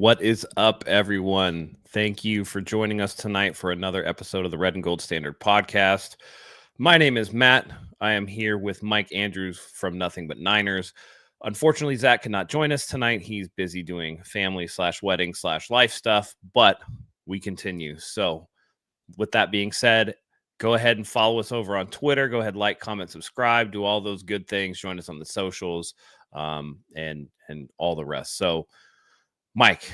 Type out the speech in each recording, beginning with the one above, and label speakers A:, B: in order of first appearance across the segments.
A: What is up, everyone? Thank you for joining us tonight for another episode of the Red and Gold Standard podcast. My name is Matt. I am here with Mike Andrews from Nothing But Niners. Unfortunately, Zach cannot join us tonight. He's busy doing family/wedding/life stuff, but we continue. So, with that being said, go ahead and follow us over on Twitter. Go ahead, like, comment, subscribe, do all those good things. Join us on the socials, and all the rest. So, Mike,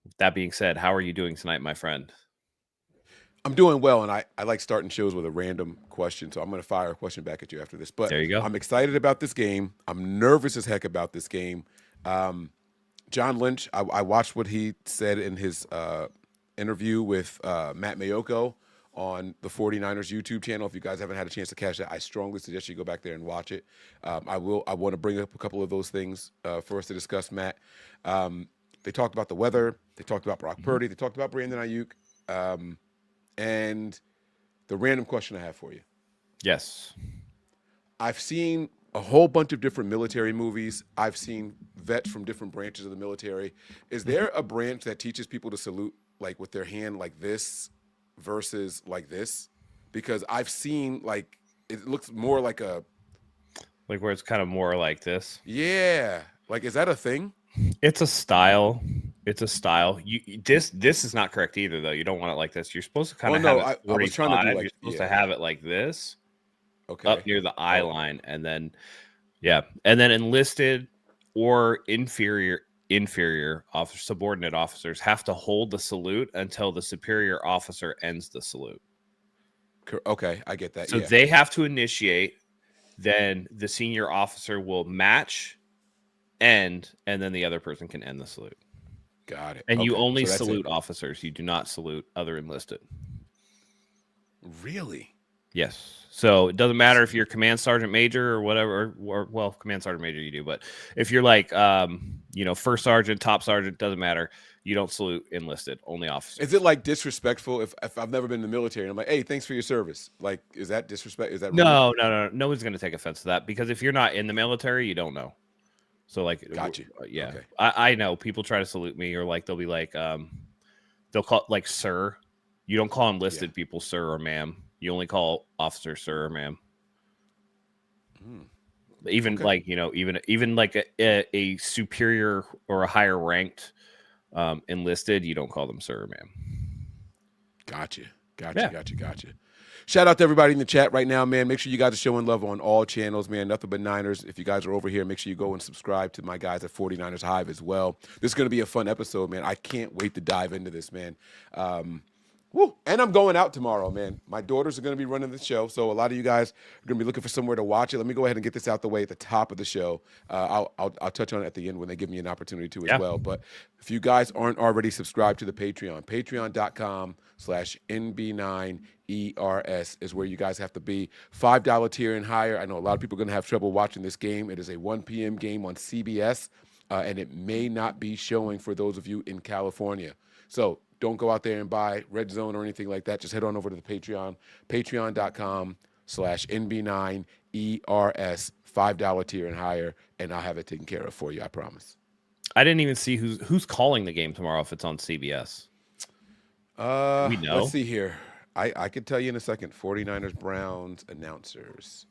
A: with that being said, how are you doing tonight, my friend?
B: I'm doing well, and I like starting shows with a random question, so I'm going to fire a question back at you after this. But
A: There you go.
B: I'm excited about this game. I'm nervous as heck about this game. John Lynch, I watched what he said in his interview with Matt Mayoko on the 49ers YouTube channel. If you guys haven't had a chance to catch that, I strongly suggest you go back there and watch it. I want to bring up a couple of those things for us to discuss, Matt. They talked about the weather. They talked about Brock Purdy. They talked about Brandon Ayuk. And the random question I have for you.
A: Yes.
B: I've seen a whole bunch of different military movies. I've seen vets from different branches of the military. Is there a branch that teaches people to salute like with their hand like this versus like this? Because I've seen like it looks more like a
A: Like where it's kind of more like this.
B: yeah. Like is that a thing?
A: It's a style. It's a style. This is not correct either, though. You don't want it like this. You're supposed to kind
B: Oh
A: of have
B: no,
A: it
B: I was trying to
A: 45.
B: do
A: You're
B: like
A: supposed to have it like this,
B: Okay.
A: up near the eye
B: Oh,
A: line, and then and then enlisted or inferior officer, subordinate officers have to hold the salute until the superior officer ends the salute.
B: okay, I get that.
A: So
B: Yeah.
A: they have to initiate, then the senior officer will match, and then the other person can end the salute.
B: Got it.
A: And you
B: Okay.
A: only
B: So that's it.
A: salute officers. You do not salute other enlisted.
B: Really?
A: Yes. So it doesn't matter if you're command sergeant major or whatever, or well, command sergeant major you do, but if you're like, first sergeant, top sergeant, doesn't matter. You don't salute enlisted, only officers.
B: Is it like disrespectful if I've never been in the military and I'm like, hey, thanks for your service? Like, is that disrespect? Is that rude?
A: No one's going to take offense to that because if you're not in the military, you don't know. So like,
B: Got you.
A: yeah,
B: Okay.
A: I know people try to salute me or like they'll be like, they'll call like sir. You don't call enlisted people sir or ma'am. You only call officer sir or ma'am. Even
B: Okay.
A: like even like a superior or a higher ranked enlisted, you don't call them sir or ma'am.
B: Gotcha. Gotcha.
A: Yeah.
B: Gotcha. Gotcha. Shout out to everybody in the chat right now, man. Make sure you guys are showing love on all channels, man. Nothing but Niners. If you guys are over here, make sure you go and subscribe to my guys at 49ers Hive as well. This is going to be a fun episode, man. I can't wait to dive into this, man. Woo. And I'm going out tomorrow, man. My daughters are going to be running the show, so a lot of you guys are going to be looking for somewhere to watch it. Let me go ahead and get this out the way at the top of the show. I'll touch on it at the end when they give me an opportunity to as well. But if you guys aren't already subscribed to the Patreon, patreon.com/NB9ERS is where you guys have to be. $5 tier and higher. I know a lot of people are going to have trouble watching this game. It is a 1 p.m. game on CBS, and it may not be showing for those of you in California. So don't go out there and buy Red Zone or anything like that. Just head on over to the Patreon, patreon.com/NB9ERS, $5 tier and higher, and I'll have it taken care of for you, I promise.
A: I didn't even see who's calling the game tomorrow if it's on CBS. We know.
B: Let's see here. I could tell you in a second. 49ers Browns announcers.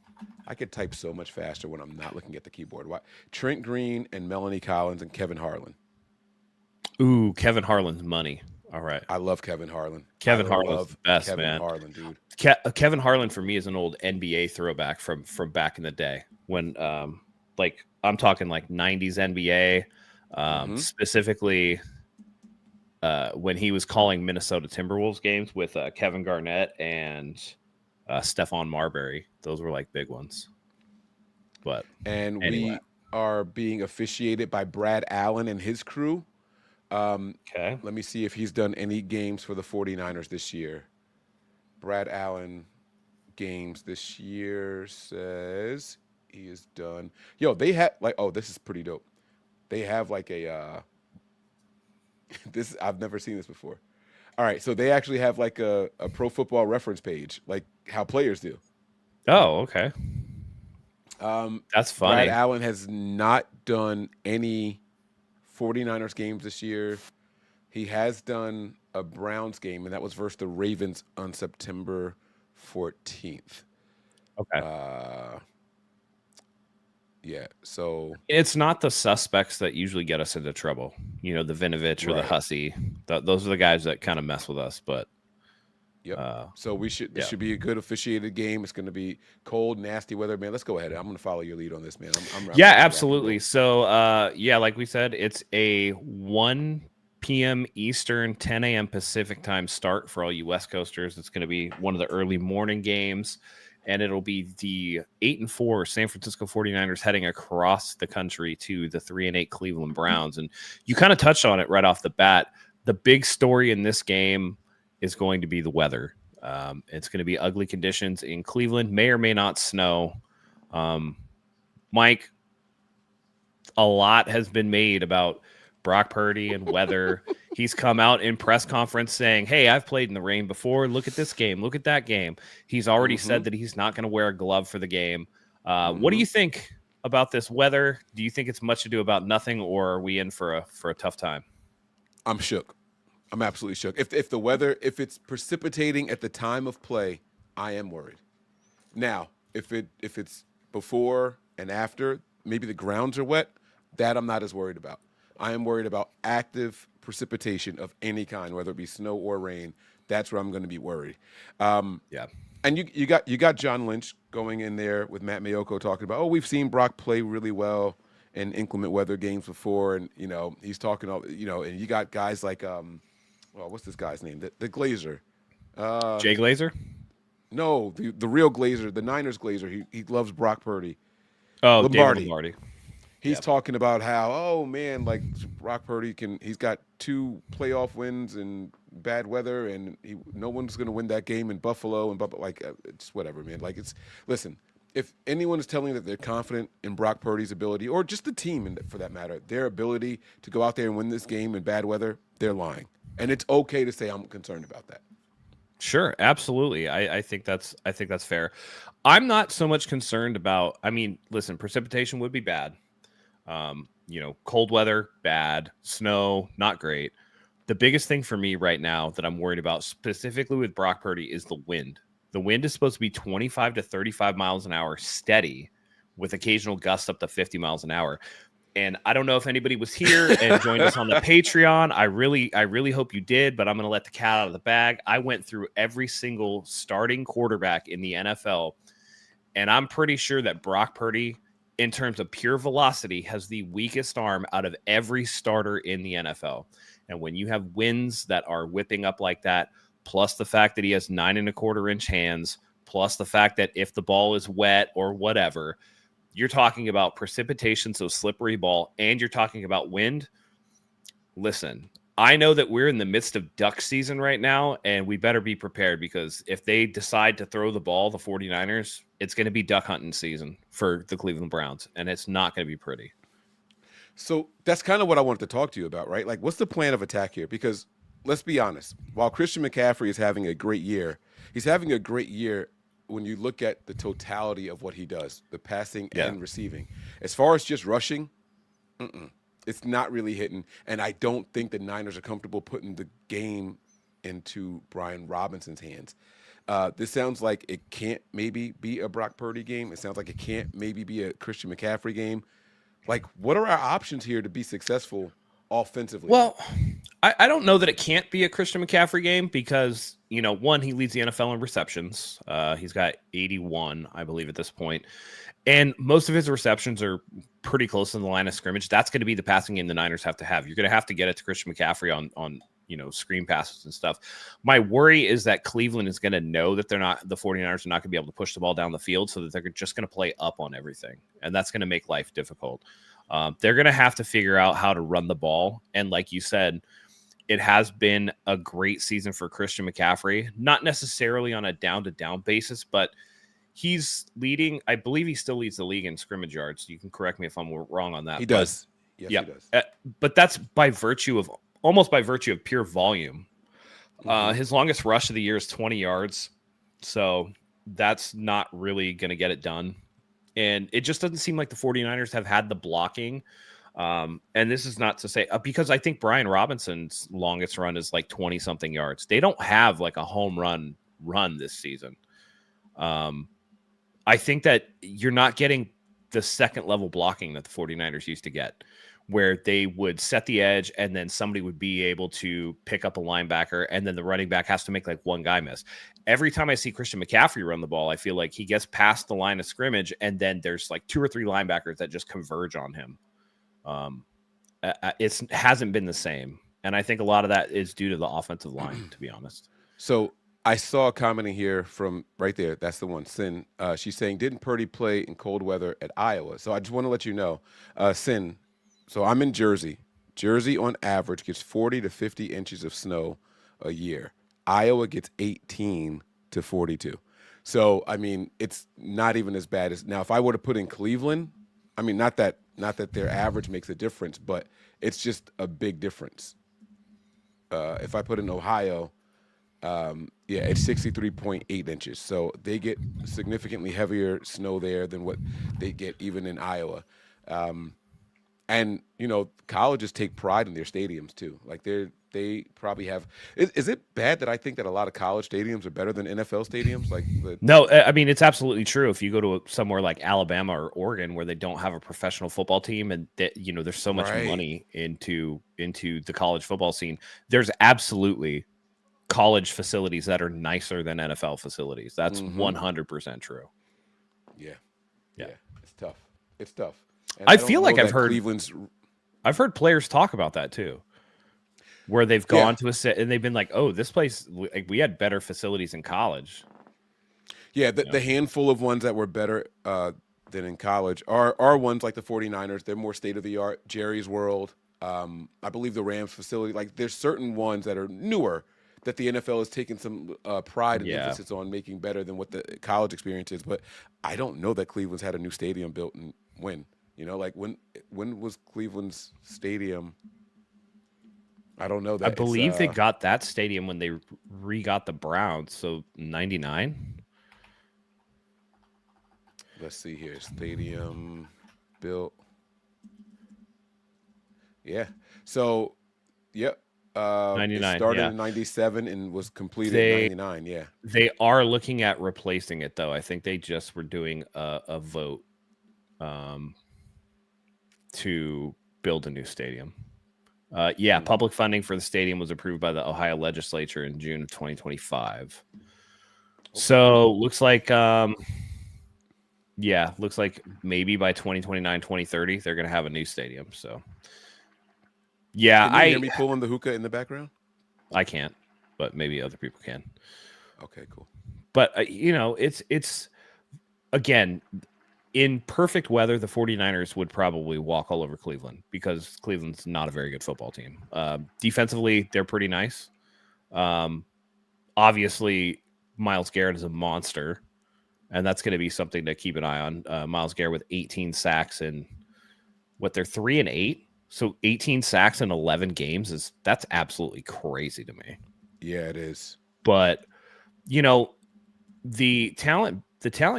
B: I could type so much faster when I'm not looking at the keyboard. Why? Trent Green and Melanie Collins and Kevin Harlan.
A: Ooh, Kevin Harlan's money. All right.
B: I love Kevin Harlan.
A: Kevin Harlan's the best,
B: Kevin
A: man.
B: Harlan, dude.
A: Kevin Harlan for me is an old NBA throwback from back in the day when like I'm talking like 90s NBA, specifically when he was calling Minnesota Timberwolves games with Kevin Garnett and Stephon Marbury. Those were like big ones. But
B: we are being officiated by Brad Allen and his crew.
A: Okay.
B: Let me see if he's done any games for the 49ers this year. Brad Allen games this year says he is done. Yo, they have like, oh, this is pretty dope. They have like a this I've never seen this before. All right, so they actually have like a pro football reference page, like how players do.
A: Oh, okay. That's funny.
B: Brad Allen has not done any 49ers games this year. He has done a Browns game, and that was versus the Ravens on September 14th.
A: Okay.
B: Uh, yeah. So
A: It's not the suspects that usually get us into trouble. The Vinovich or the
B: right.
A: Hussey. Those are the guys that kind of mess with us. But
B: Yep.
A: uh,
B: So we should this
A: yeah.
B: should be a good officiated game. It's going to be cold, nasty weather, man. Let's go ahead. I'm going to follow your lead on this, man. I'm
A: Yeah,
B: ready to rock and
A: absolutely.
B: roll.
A: So, yeah, like we said, it's a 1 p.m. Eastern, 10 a.m. Pacific time start for all you West Coasters. It's going to be one of the early morning games, and it'll be the 8-4 San Francisco 49ers heading across the country to the 3-8 Cleveland Browns. And you kind of touched on it right off the bat. The big story in this game is going to be the weather. It's going to be ugly conditions in Cleveland, may or may not snow. Mike, a lot has been made about Brock Purdy and weather. He's come out in press conference saying, "Hey, I've played in the rain before. Look at this game. Look at that game." He's already
B: Mm-hmm.
A: said that he's not going to wear a glove for the game. What do
B: Mm-hmm.
A: you think about this weather? Do you think it's much ado about nothing, or are we in for a tough time?
B: I'm shook. I'm absolutely shook. If the weather, if it's precipitating at the time of play, I am worried. Now, if it's before and after, maybe the grounds are wet, that I'm not as worried about. I am worried about active precipitation of any kind, whether it be snow or rain. That's where I'm going to be worried. Um,
A: Yeah,
B: and you got John Lynch going in there with Matt Mayoko talking about, oh, we've seen Brock play really well in inclement weather games before, and he's talking all, and you got guys like well, what's this guy's name? The Glazer. Uh,
A: Jay Glazer.
B: no, the real Glazer, the Niners Glazer. He loves Brock Purdy.
A: Oh, David
B: Lombardi.
A: Lombardi.
B: He's
A: Yeah,
B: talking about how, oh man, like Brock Purdy he's got 2 playoff wins in bad weather, and no one's going to win that game in Buffalo and like it's whatever, man. Like listen, if anyone is telling you that they're confident in Brock Purdy's ability, or just the team, for that matter, their ability to go out there and win this game in bad weather, they're lying, and it's okay to say I'm concerned about that.
A: sure, absolutely. I think that's fair. I'm not so much concerned about. I mean, listen, precipitation would be bad. Cold weather, bad. Snow, not great. The biggest thing for me right now that I'm worried about, specifically with Brock Purdy, is the wind. The wind is supposed to be 25 to 35 miles an hour steady, with occasional gusts up to 50 miles an hour. And I don't know if anybody was here and joined us on the Patreon. I really hope you did, but I'm going to let the cat out of the bag. I went through every single starting quarterback in the NFL, and I'm pretty sure that Brock Purdy, in terms of pure velocity, has the weakest arm out of every starter in the NFL. And when you have winds that are whipping up like that, plus the fact that he has 9.25-inch hands, plus the fact that if the ball is wet or whatever, you're talking about precipitation, so slippery ball, and you're talking about wind. Listen, I know that we're in the midst of duck season right now, and we better be prepared, because if they decide to throw the ball, the 49ers, it's going to be duck hunting season for the Cleveland Browns, and it's not going to be pretty.
B: So that's kind of what I wanted to talk to you about, right? Like, what's the plan of attack here? Because let's be honest, while Christian McCaffrey is having a great year, he's having a great year when you look at the totality of what he does, the passing
A: Yeah.
B: and receiving. As far as just rushing, it's not really hitting. And I don't think the Niners are comfortable putting the game into Brian Robinson's hands. This sounds like it can't maybe be a Brock Purdy game. It sounds like it can't maybe be a Christian McCaffrey game. Like, what are our options here to be successful offensively, man?
A: Well, I don't know that it can't be a Christian McCaffrey game, because, one, he leads the NFL in receptions. He's got 81, I believe, at this point. And most of his receptions are pretty close to the line of scrimmage. That's going to be the passing game the Niners have to have. You're going to have to get it to Christian McCaffrey on screen passes and stuff. My worry is that Cleveland is going to know that the 49ers are not going to be able to push the ball down the field, so that they're just going to play up on everything. And that's going to make life difficult. They're going to have to figure out how to run the ball. And like you said, it has been a great season for Christian McCaffrey, not necessarily on a down-to-down basis, but he's leading. I believe he still leads the league in scrimmage yards. You can correct me if I'm wrong on that.
B: He does. Yes,
A: Yeah.
B: he does.
A: But that's almost by virtue of pure volume.
B: Hmm.
A: His longest rush of the year is 20 yards. So that's not really going to get it done. And it just doesn't seem like the 49ers have had the blocking. And this is not to say because I think Brian Robinson's longest run is like 20 something yards. They don't have like a home run this season. I think that you're not getting the second level blocking that the 49ers used to get, where they would set the edge and then somebody would be able to pick up a linebacker and then the running back has to make like one guy miss. Every time I see Christian McCaffrey run the ball, I feel like he gets past the line of scrimmage and then there's like 2 or 3 linebackers that just converge on him. It hasn't been the same. And I think a lot of that is due to the offensive line, to be honest.
B: So I saw a comment in here from right there. That's the one, Sin. She's saying, didn't Purdy play in cold weather at Iowa? So I just want to let you know, Sin. So I'm in Jersey. Jersey, on average, gets 40 to 50 inches of snow a year. Iowa gets 18 to 42. So I mean, it's not even as bad as now. If I were to put in Cleveland, I mean, not that their average makes a difference, but it's just a big difference. If I put in Ohio, yeah, it's 63.8 inches. So they get significantly heavier snow there than what they get even in Iowa. And colleges take pride in their stadiums too. Like they probably have. Is it bad that I think that a lot of college stadiums are better than NFL stadiums? Like
A: No, I mean it's absolutely true. If you go to somewhere like Alabama or Oregon where they don't have a professional football team and that there's so much
B: right.
A: money into the college football scene, there's absolutely college facilities that are nicer than NFL facilities. That's 100% true.
B: Yeah,
A: Yeah.
B: yeah, it's tough. It's tough. And
A: I
B: I don't
A: feel
B: know
A: like
B: that Cleveland's.
A: I've heard players talk about that too, where they've
B: Yeah,
A: gone to a set and they've been like, "Oh, this place, like, we had better facilities in college."
B: yeah. The,
A: You know?
B: the handful of ones that were better than in college are ones like the 49ers. They're more state of the art. Jerry's World. I believe the Rams facility. Like there's certain ones that are newer that the NFL has taken some pride and
A: Yeah,
B: emphasis on making better than what the college experience is. But I don't know that Cleveland's had a new stadium built and when. Like when was Cleveland's stadium? I don't know
A: I
B: that. It's
A: believe they got that stadium when they re-got the Browns. So 99.
B: let's see here. Stadium built. Yeah. So, yep. It
A: 99.
B: started
A: Yeah,
B: in 97 and was completed in
A: they
B: 99. Yeah.
A: they are looking at replacing it though. I think they just were doing a vote um, to build a new stadium. Yeah,
B: Mm.
A: public funding for the stadium was approved by the Ohio legislature in June of 2025.
B: Okay.
A: So looks like maybe by 2029, 2030, they're going to have a new stadium. So yeah,
B: Can you hear me pulling the hookah in the background?
A: I can't, but maybe other people can.
B: Okay, cool.
A: But it's again, in perfect weather, the 49ers would probably walk all over Cleveland because Cleveland's not a very good football team. Defensively, they're pretty nice. Um, Obviously, Miles Garrett is a monster, and that's going to be something to keep an eye on. Miles Garrett with 18 sacks and what they're 3-8, so 18 sacks in 11 games that's absolutely crazy to me.
B: Yeah, it is.
A: But you know, the talent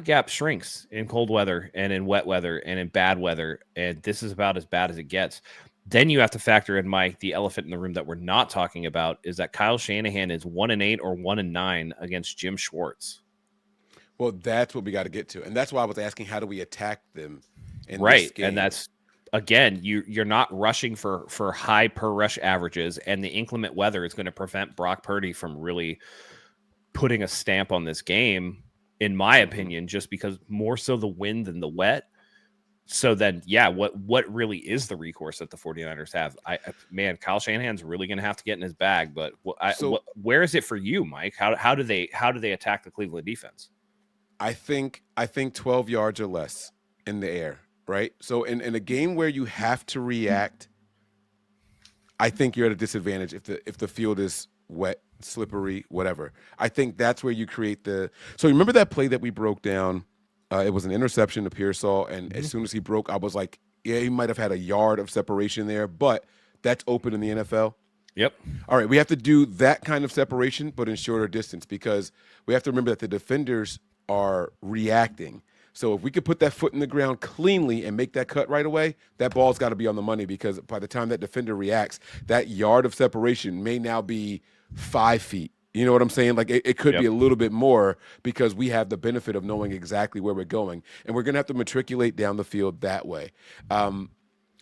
A: gap shrinks in cold weather and in wet weather and in bad weather, and this is about as bad as it gets. Then you have to factor in, Mike, the elephant in the room that we're not talking about is that Kyle Shanahan is 1-8 or 1-9 against Jim Schwartz.
B: Well, that's what we got to get to. And that's why I was asking, how do we attack them in this
A: Right.
B: game?
A: And that's again, you're not rushing for high per rush averages, and the inclement weather is going to prevent Brock Purdy from really putting a stamp on this game, in my opinion, just because more so the wind than the wet. So then, yeah, what really is the recourse that the 49ers have? Man, Kyle Shanahan's really going to have to get in his bag. But where is it for you, Mike? How do they attack the Cleveland defense?
B: I think 12 yards or less in the air, right? So in a game where you have to react, I think you're at a disadvantage if the field is wet, slippery, whatever. I think that's where you create the. So remember that play that we broke down? It was an interception to Pearsall, and as soon as he broke, I was like, yeah, he might have had a yard of separation there, but that's open in the NFL.
A: Yep.
B: All right, we have to do that kind of separation, but in shorter distance because we have to remember that the defenders are reacting. So if we could put that foot in the ground cleanly and make that cut right away, that ball's got to be on the money, because by the time that defender reacts, that yard of separation may now be 5 feet. You know what I'm saying? Like it could be
A: Yep.
B: a little bit more, because we have the benefit of knowing exactly where we're going, and we're going to have to matriculate down the field that way.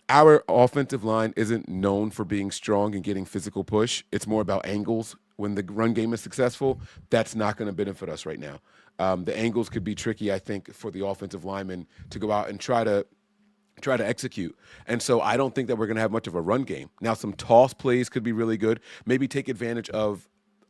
B: Our offensive line isn't known for being strong and getting physical push. It's more about angles. When the run game is successful, that's not going to benefit us right now. The angles could be tricky, I think, for the offensive linemen to go out and try to execute. And so I don't think that we're going to have much of a run game. Now, some toss plays could be really good. Maybe take advantage of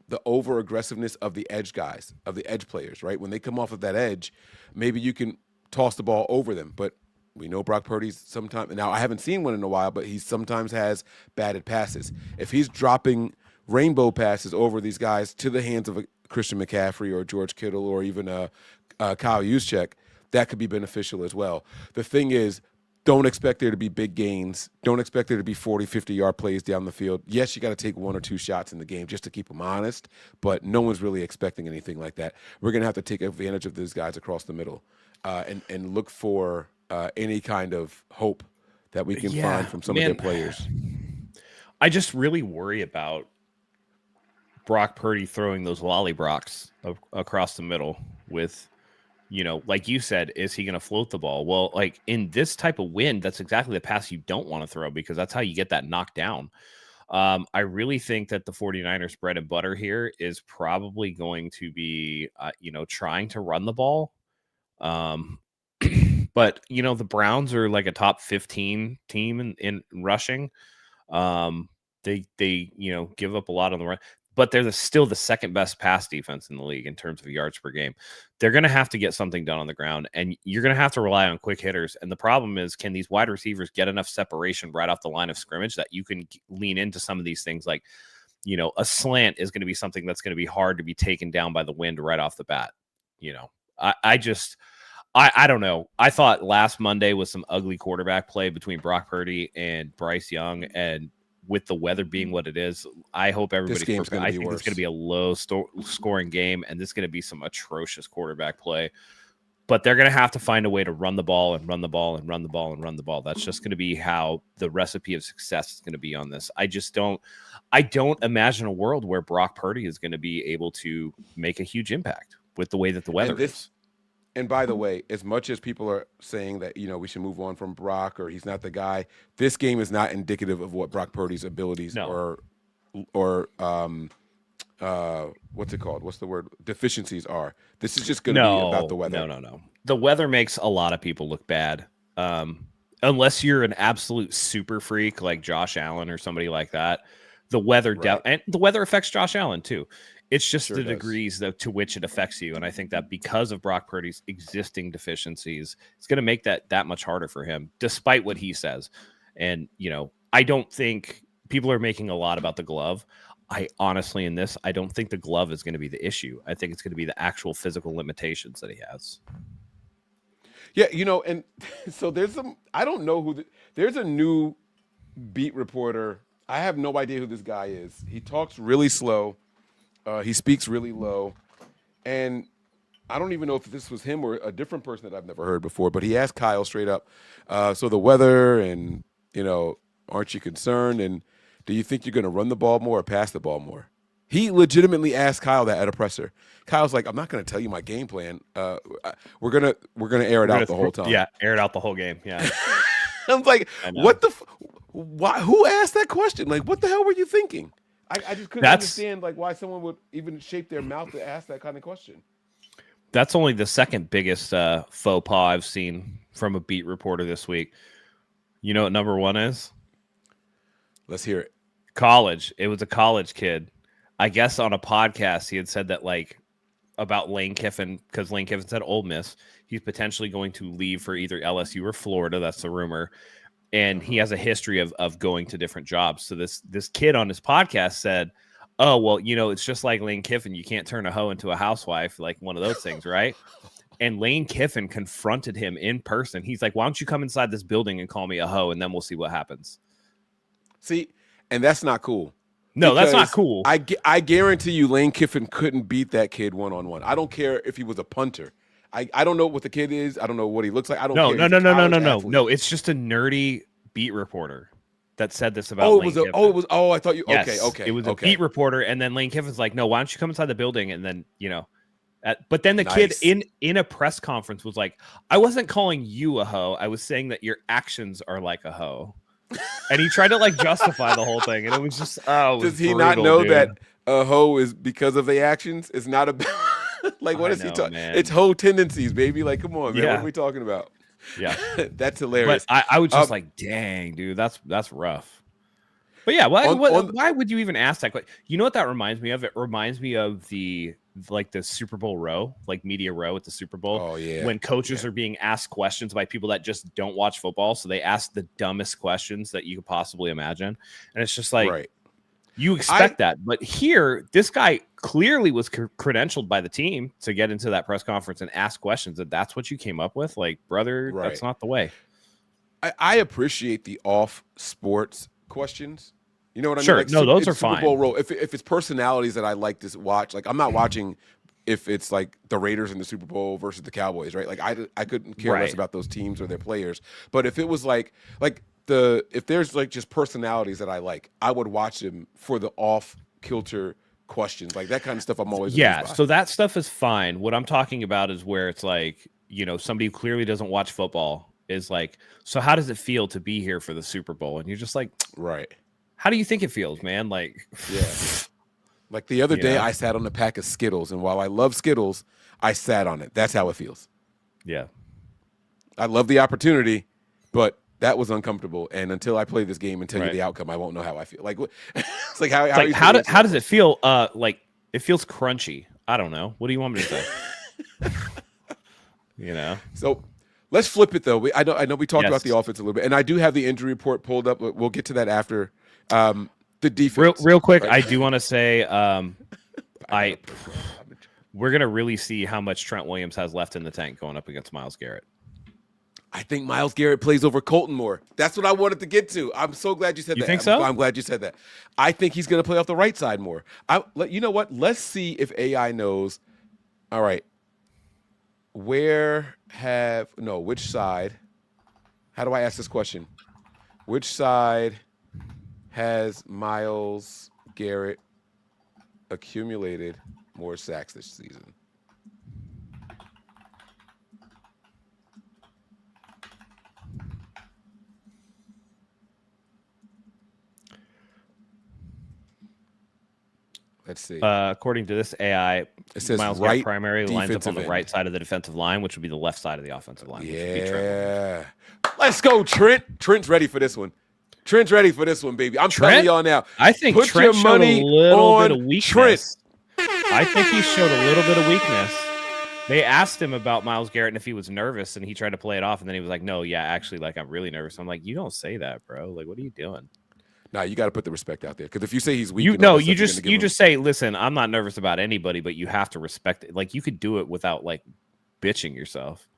B: the over aggressiveness of the edge guys, of the edge players, right? When they come off of that edge, maybe you can toss the ball over them. But we know Brock Purdy's sometimes, now I haven't seen one in a while, but he sometimes has batted passes. If he's dropping rainbow passes over these guys to the hands of a Christian McCaffrey or George Kittle or even Kyle Juszczyk, that could be beneficial as well. The thing is, don't expect there to be big gains. Don't expect there to be 40, 50-yard plays down the field. Yes, you got to take 1 or 2 shots in the game just to keep them honest, but no one's really expecting anything like that. We're going to have to take advantage of these guys across the middle and look for any kind of hope that we can find from some of their players.
A: I just really worry about Brock Purdy throwing those lollybrocks across the middle with, like you said, is he going to float the ball? Well, like in this type of wind, that's exactly the pass you don't want to throw, because that's how you get that knocked down. I really think that the 49ers bread and butter here is probably going to be, trying to run the ball. But, the Browns are like a top 15 team in rushing. They give up a lot on the run, but they're still the second best pass defense in the league in terms of yards per game. They're going to have to get something done on the ground, and you're going to have to rely on quick hitters. And the problem is, can these wide receivers get enough separation right off the line of scrimmage that you can lean into some of these things? Like, a slant is going to be something that's going to be hard to be taken down by the wind right off the bat. I don't know. I thought last Monday was some ugly quarterback play between Brock Purdy and Bryce Young, and with the weather being what it is, I hope everybody's prepared. I think it's going to be a low scoring game, and this is going to be some atrocious quarterback play. But they're going to have to find a way to run the ball and run the ball and run the ball and run the ball. That's just going to be how the recipe of success is going to be on this. I don't imagine a world where Brock Purdy is going to be able to make a huge impact with the way that the weather is.
B: And by the way, as much as people are saying that, we should move on from Brock or he's not the guy, this game is not indicative of what Brock Purdy's abilities or what's it called? What's the word? Deficiencies are. This is just going to be about the weather.
A: No. The weather makes a lot of people look bad. Unless you're an absolute super freak like Josh Allen or somebody like that. The weather and the weather affects Josh Allen too. It's just the degrees to which it affects you. And I think that because of Brock Purdy's existing deficiencies, it's going to make that much harder for him, despite what he says. And, I don't think people are making a lot about the glove. I honestly, I don't think the glove is going to be the issue. I think it's going to be the actual physical limitations that he has.
B: Yeah, and so I don't know there's a new beat reporter. I have no idea who this guy is. He talks really slow. He speaks really low, and I don't even know if this was him or a different person that I've never heard before, but he asked Kyle straight up, so the weather and, aren't you concerned? And do you think you're going to run the ball more or pass the ball more? He legitimately asked Kyle that at a presser. Kyle's like, I'm not going to tell you my game plan. We're gonna air it out the whole time.
A: Yeah, air it out the whole game. Yeah.
B: I'm like, what the why? Who asked that question? Like, what the hell were you thinking? I just couldn't understand why someone would even shape their mouth to ask that kind of question.
A: That's only the second biggest faux pas I've seen from a beat reporter this week. You know what number one is?
B: Let's hear it.
A: College. It was a college kid. I guess on a podcast he had said that about Lane Kiffin, because Lane Kiffin said Ole Miss, he's potentially going to leave for either LSU or Florida. That's the rumor. And he has a history of going to different jobs. So this kid on his podcast said, oh, well, it's just like Lane Kiffin. You can't turn a hoe into a housewife, like one of those things, right? And Lane Kiffin confronted him in person. He's like, why don't you come inside this building and call me a hoe, and then we'll see what happens.
B: See, and that's not cool.
A: No, that's not cool.
B: I guarantee you Lane Kiffin couldn't beat that kid one-on-one. I don't care if he was a punter. I don't know what the kid is. I don't know what he looks like. I don't
A: No,
B: care.
A: no,
B: He's a
A: no, no, no,
B: college
A: no, no,
B: athlete.
A: no. It's just a nerdy beat reporter that said this about
B: Oh,
A: Lane Kiffin.
B: I thought you.
A: Yes,
B: Okay.
A: it was a beat reporter, and then Lane Kiffin's like, "No, why don't you come inside the building?" And then but then the kid in a press conference was like, "I wasn't calling you a hoe. I was saying that your actions are like a hoe." And he tried to like justify the whole thing, and it was just
B: Does he not know that a hoe is because of the actions? It's not about like what is he talking? It's hoe tendencies, baby. Like, come on, man. What are we talking about?
A: Yeah,
B: that's hilarious.
A: But I was just like, dang, dude, that's rough. But yeah, why would you even ask that? You know what that reminds me of? It reminds me of the Super Bowl row, like media row at the Super Bowl.
B: Oh yeah.
A: When coaches are being asked questions by people that just don't watch football, so they ask the dumbest questions that you could possibly imagine, and it's just like, you expect that. But here, this guy clearly was credentialed by the team to get into that press conference and ask questions. And that's what you came up with, like, brother. That's not the way.
B: I appreciate the off sports questions. You know what I mean?
A: Sure.
B: Like,
A: no, those are
B: Super
A: fine.
B: Bowl role. If it's personalities that I like to watch, like I'm not watching if it's like the Raiders in the Super Bowl versus the Cowboys, right? Like I couldn't care less about those teams or their players. But if it was like if there's like just personalities that I like, I would watch them for the off kilter questions, like that kind of stuff. I'm always
A: so that stuff is fine. What I'm talking about is where it's like, somebody who clearly doesn't watch football is like, so how does it feel to be here for the Super Bowl? And you're just like,
B: right.
A: How do you think it feels, man? Like,
B: yeah. Like the other day, I sat on a pack of Skittles, and while I love Skittles, I sat on it. That's how it feels.
A: Yeah.
B: I love the opportunity, but that was uncomfortable. And until I play this game and tell you the outcome, I won't know how I feel. Like, it's like how
A: does it feel? Like it feels crunchy. I don't know. What do you want me to say?
B: So let's flip it though. I know we talked about the offense a little bit, and I do have the injury report pulled up. But we'll get to that after. The defense.
A: Real quick, right? I do want to say, we're gonna really see how much Trent Williams has left in the tank going up against Myles Garrett.
B: I think Myles Garrett plays over Colton more. That's what I wanted to get to. I'm so glad you said that.
A: You think so?
B: I'm glad you said that. I think he's going to play off the right side more. You know what? Let's see if AI knows. All right. Which side? How do I ask this question? Which side has Myles Garrett accumulated more sacks this season? Let's see.
A: According to this AI,
B: it says
A: Myles Garrett primarily lines up on the right side of the defensive line, which would be the left side of the offensive line.
B: Yeah. Let's go, Trent. Trent's ready for this one. Trent's ready for this one, baby. I'm telling y'all now.
A: I think
B: put
A: Trent
B: your money
A: showed a little
B: on
A: bit of weakness.
B: Trent.
A: I think he showed a little bit of weakness. They asked him about Myles Garrett and if he was nervous, and he tried to play it off, and then he was like, "No, yeah, actually, like I'm really nervous." I'm like, "You don't say that, bro. Like, what are you doing?"
B: Nah, you got to put the respect out there, because if you say he's weak,
A: you just say, "Listen, I'm not nervous about anybody, but you have to respect it." Like, you could do it without like bitching yourself.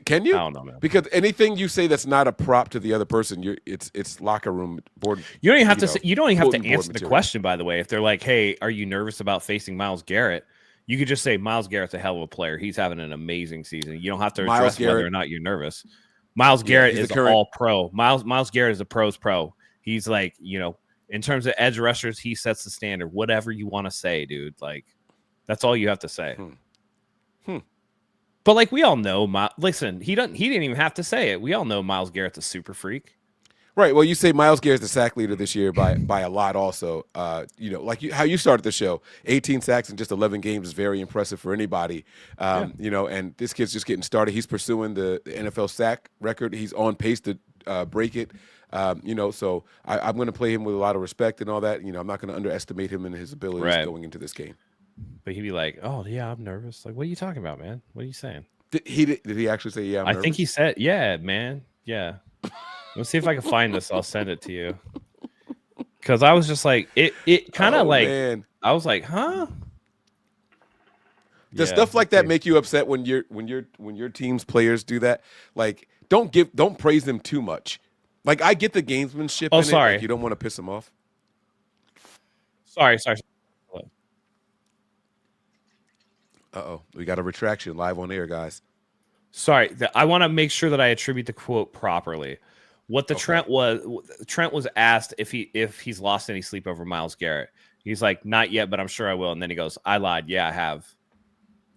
B: Can you?
A: I don't know, man.
B: Because anything you say that's not a prop to the other person, it's locker room board.
A: You don't even have to say, you don't even have to answer the question. By the way, if they're like, "Hey, are you nervous about facing Myles Garrett?" You could just say, "Myles Garrett's a hell of a player. He's having an amazing season." You don't have to address whether or not you're nervous. Myles Garrett is all pro. Myles Garrett is a pro's pro. He's like, in terms of edge rushers, he sets the standard. Whatever you want to say, dude. Like, that's all you have to say. But like, we all know, listen, he didn't even have to say it. We all know Myles Garrett's a super freak.
B: Right. Well, you say Myles Garrett's the sack leader this year by a lot also. Like how you started the show, 18 sacks in just 11 games is very impressive for anybody. And this kid's just getting started. He's pursuing the NFL sack record. He's on pace to break it. So I'm going to play him with a lot of respect and all that. I'm not going to underestimate him and his abilities going into this game.
A: But he'd be like, "Oh, yeah, I'm nervous." Like, what are you talking about, man? What are you saying?
B: Did he actually say, "Yeah, I'm nervous"?
A: I think he said, "Yeah, man. Yeah." Let's see if I can find this. I'll send it to you. Because I was just like, it kind of man. I was like, huh?
B: Does stuff like that make you upset when your team's players do that? Like, don't praise them too much. Like, I get the gamesmanship.
A: Oh, sorry.
B: Like, you don't want to piss them off.
A: Sorry.
B: Uh-oh. We got a retraction live on air, guys.
A: Sorry, I want to make sure that I attribute the quote properly. What the
B: Okay.
A: Trent was asked if he's lost any sleep over Myles Garrett. He's like, not yet, but I'm sure I will. And then he goes, I lied. Yeah, I have.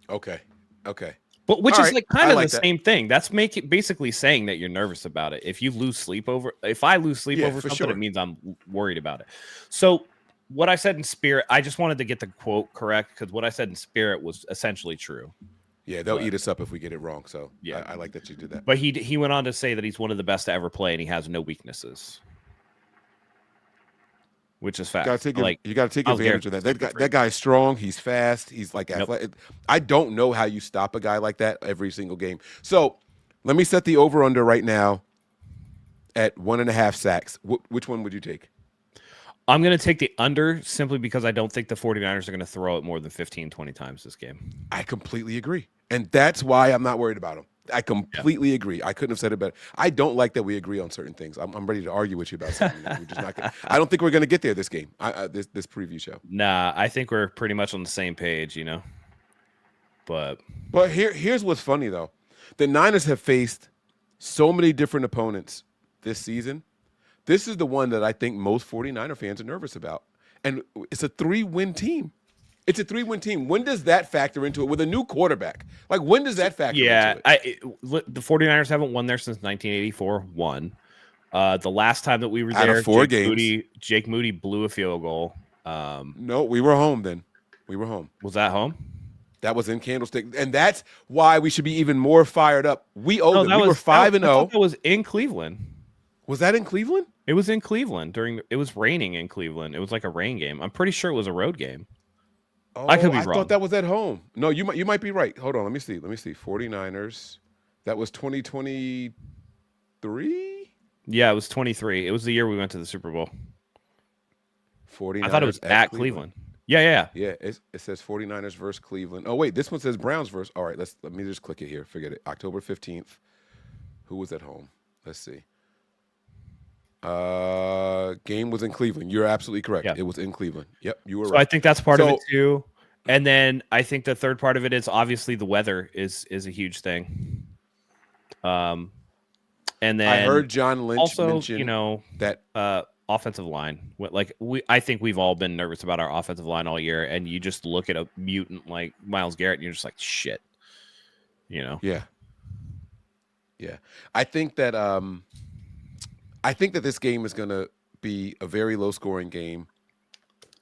B: Okay. Okay.
A: But which
B: All
A: is
B: right.
A: like kind
B: I
A: of the
B: like that.
A: same thing. That's basically saying that you're nervous about it. If I lose sleep over
B: Yeah,
A: something,
B: for
A: it
B: sure.
A: means I'm worried about it. So what I said in spirit, I just wanted to get the quote correct because what I said in spirit was essentially true.
B: Yeah, they'll
A: But
B: eat us up if we get it wrong. So
A: yeah,
B: I like that you did that.
A: but he went on to say that he's one of the best to ever play and he has no weaknesses, which is fact.
B: You got to take
A: Myles
B: advantage of
A: Garrett's
B: that. That guy's strong. He's fast. He's like athletic. I don't know how you stop a guy like that every single game. So let me set the over under right now at 1.5 sacks. Which one would you take?
A: I'm going to take the under simply because I don't think the 49ers are going to throw it more than 15, 20 times this game.
B: I completely agree. And that's why I'm not worried about him. I completely agree. I couldn't have said it better. I don't like that we agree on certain things. I'm ready to argue with you about something. We're just not gonna, I don't think we're going to get there this game, this preview show.
A: Nah, I think we're pretty much on the same page, you know. But
B: here's what's funny, though. The Niners have faced so many different opponents this season. This is the one that I think most 49er fans are nervous about. And it's a 3-win team. It's a 3-win team. When does that factor into it with a new quarterback? Like, when does that factor into it?
A: The 49ers haven't won there since 1984. One. The last time that we were
B: Out
A: there,
B: of 4 games.
A: Jake Moody blew a field goal.
B: No, we were home then. We were home.
A: Was that home?
B: That was in Candlestick. And that's why we should be even more fired up. We owe them. We were 5-0.
A: That was in Cleveland.
B: Was that in Cleveland?
A: It was in Cleveland it was raining in Cleveland. It was like a rain game. I'm pretty sure it was a road game.
B: Oh,
A: I could be wrong.
B: I thought that was at home. No, you might be right. Hold on, let me see. 49ers. That was 2023?
A: Yeah, it was 23. It was the year we went to the Super Bowl.
B: 49ers
A: I thought it was at Cleveland. Yeah.
B: Yeah, it says 49ers versus Cleveland. Oh, wait, this one says Browns versus. All right, let me just click it here. Forget it. October 15th. Who was at home? Let's see. Game was in Cleveland. You're absolutely correct.
A: Yeah.
B: It was in Cleveland. Yep, you were
A: So
B: right.
A: I think that's part of it too. And then I think the third part of it is obviously the weather is a huge thing. And then
B: I heard John Lynch
A: also,
B: mention that
A: offensive line. I think we've all been nervous about our offensive line all year, and you just look at a mutant like Myles Garrett, and you're just like, shit. You know?
B: Yeah. I think that this game is going to be a very low-scoring game.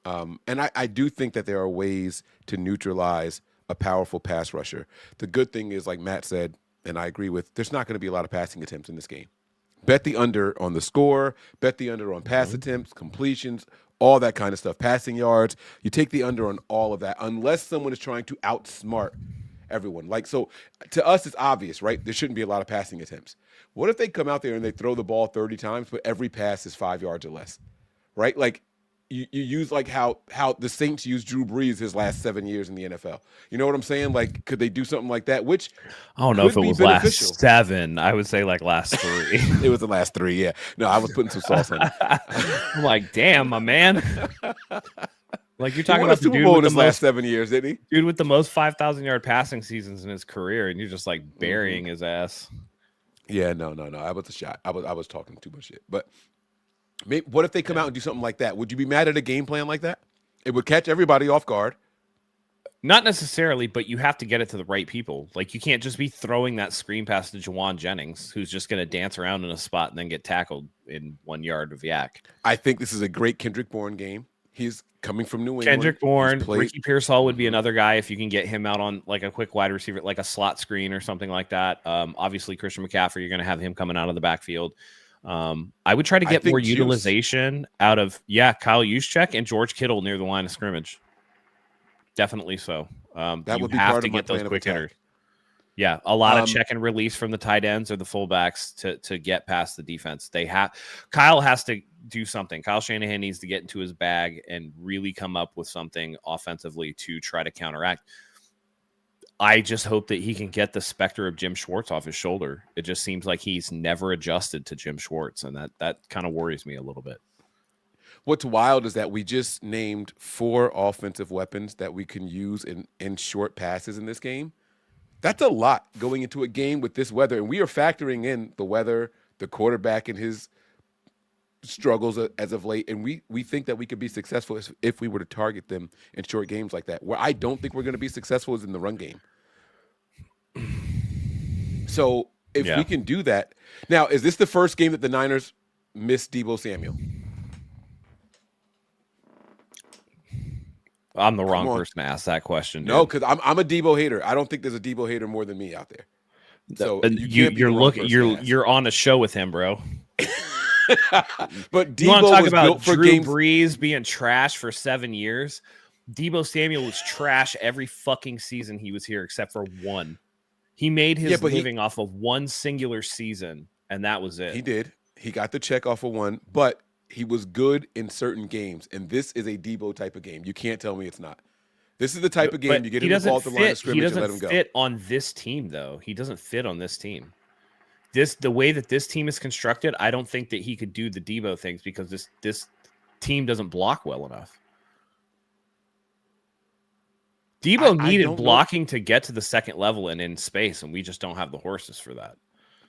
B: And I do think that there are ways to neutralize a powerful pass rusher. The good thing is, like Matt said, and I agree with, there's not going to be a lot of passing attempts in this game. Bet the under on the score, bet the under on pass attempts, completions, all that kind of stuff, passing yards. You take the under on all of that, unless someone is trying to outsmart everyone. Like, so to us, it's obvious, right? There shouldn't be a lot of passing attempts. What if they come out there and they throw the ball 30 times, but every pass is 5 yards or less, right? Like, you use like how the Saints used Drew Brees his last 7 years in the NFL. You know what I'm saying? Like, could they do something like that? Which
A: I don't know if it was
B: beneficial.
A: last 7. I would say like last 3.
B: It was the last 3, yeah. No, I was putting some sauce on it.
A: I'm like, damn, my man. Like, you're talking about the
B: Super Bowl in his last 7 years, didn't he?
A: Dude with the most 5,000-yard passing seasons in his career, and you're just like burying his ass.
B: Yeah, no. I was a shot. I was talking too much shit. But what if they come out and do something like that? Would you be mad at a game plan like that? It would catch everybody off guard.
A: Not necessarily, but you have to get it to the right people. Like, you can't just be throwing that screen pass to Jawan Jennings, who's just going to dance around in a spot and then get tackled in 1 yard of yak.
B: I think this is a great Kendrick Bourne game. He's coming from New England.
A: Kendrick Bourne, Ricky Pearsall would be another guy if you can get him out on like a quick wide receiver, like a slot screen or something like that. Obviously, Christian McCaffrey, you're going to have him coming out of the backfield. I would try to get more utilization out of Kyle Juszczyk and George Kittle near the line of scrimmage. Definitely so.
B: That would be part of my plan of attack.
A: Yeah, a lot of check and release from the tight ends or the fullbacks to get past the defense. Kyle has to do something. Kyle Shanahan needs to get into his bag and really come up with something offensively to try to counteract. I just hope that he can get the specter of Jim Schwartz off his shoulder. It just seems like he's never adjusted to Jim Schwartz, and that kind of worries me a little bit.
B: What's wild is that we just named 4 offensive weapons that we can use in short passes in this game. That's a lot going into a game with this weather, and we are factoring in the weather, the quarterback and his struggles as of late, and we think that we could be successful if we were to target them in short games like that. Where I don't think we're going to be successful is in the run game. So if we can do that, now is this the first game that the Niners missed Deebo Samuel?
A: I'm the wrong person to ask that question. Dude.
B: No, because I'm a Deebo hater. I don't think there's a Deebo hater more than me out there. So
A: you're on a show with him, bro.
B: But Deebo was built for
A: Drew Brees being trash for 7 years. Deebo Samuel was trash every fucking season he was here, except for one. He made his living off of one singular season, and that was it.
B: He did. He got the check off of one, but he was good in certain games, and this is a Deebo type of game. You can't tell me it's not. This is the type of game you get him the ball at the line of scrimmage and let him go.
A: He doesn't fit on this team, though. He doesn't fit on this team. The way that this team is constructed, I don't think that he could do the Deebo things because this team doesn't block well enough. Deebo needed blocking to get to the second level and in space, and we just don't have the horses for that.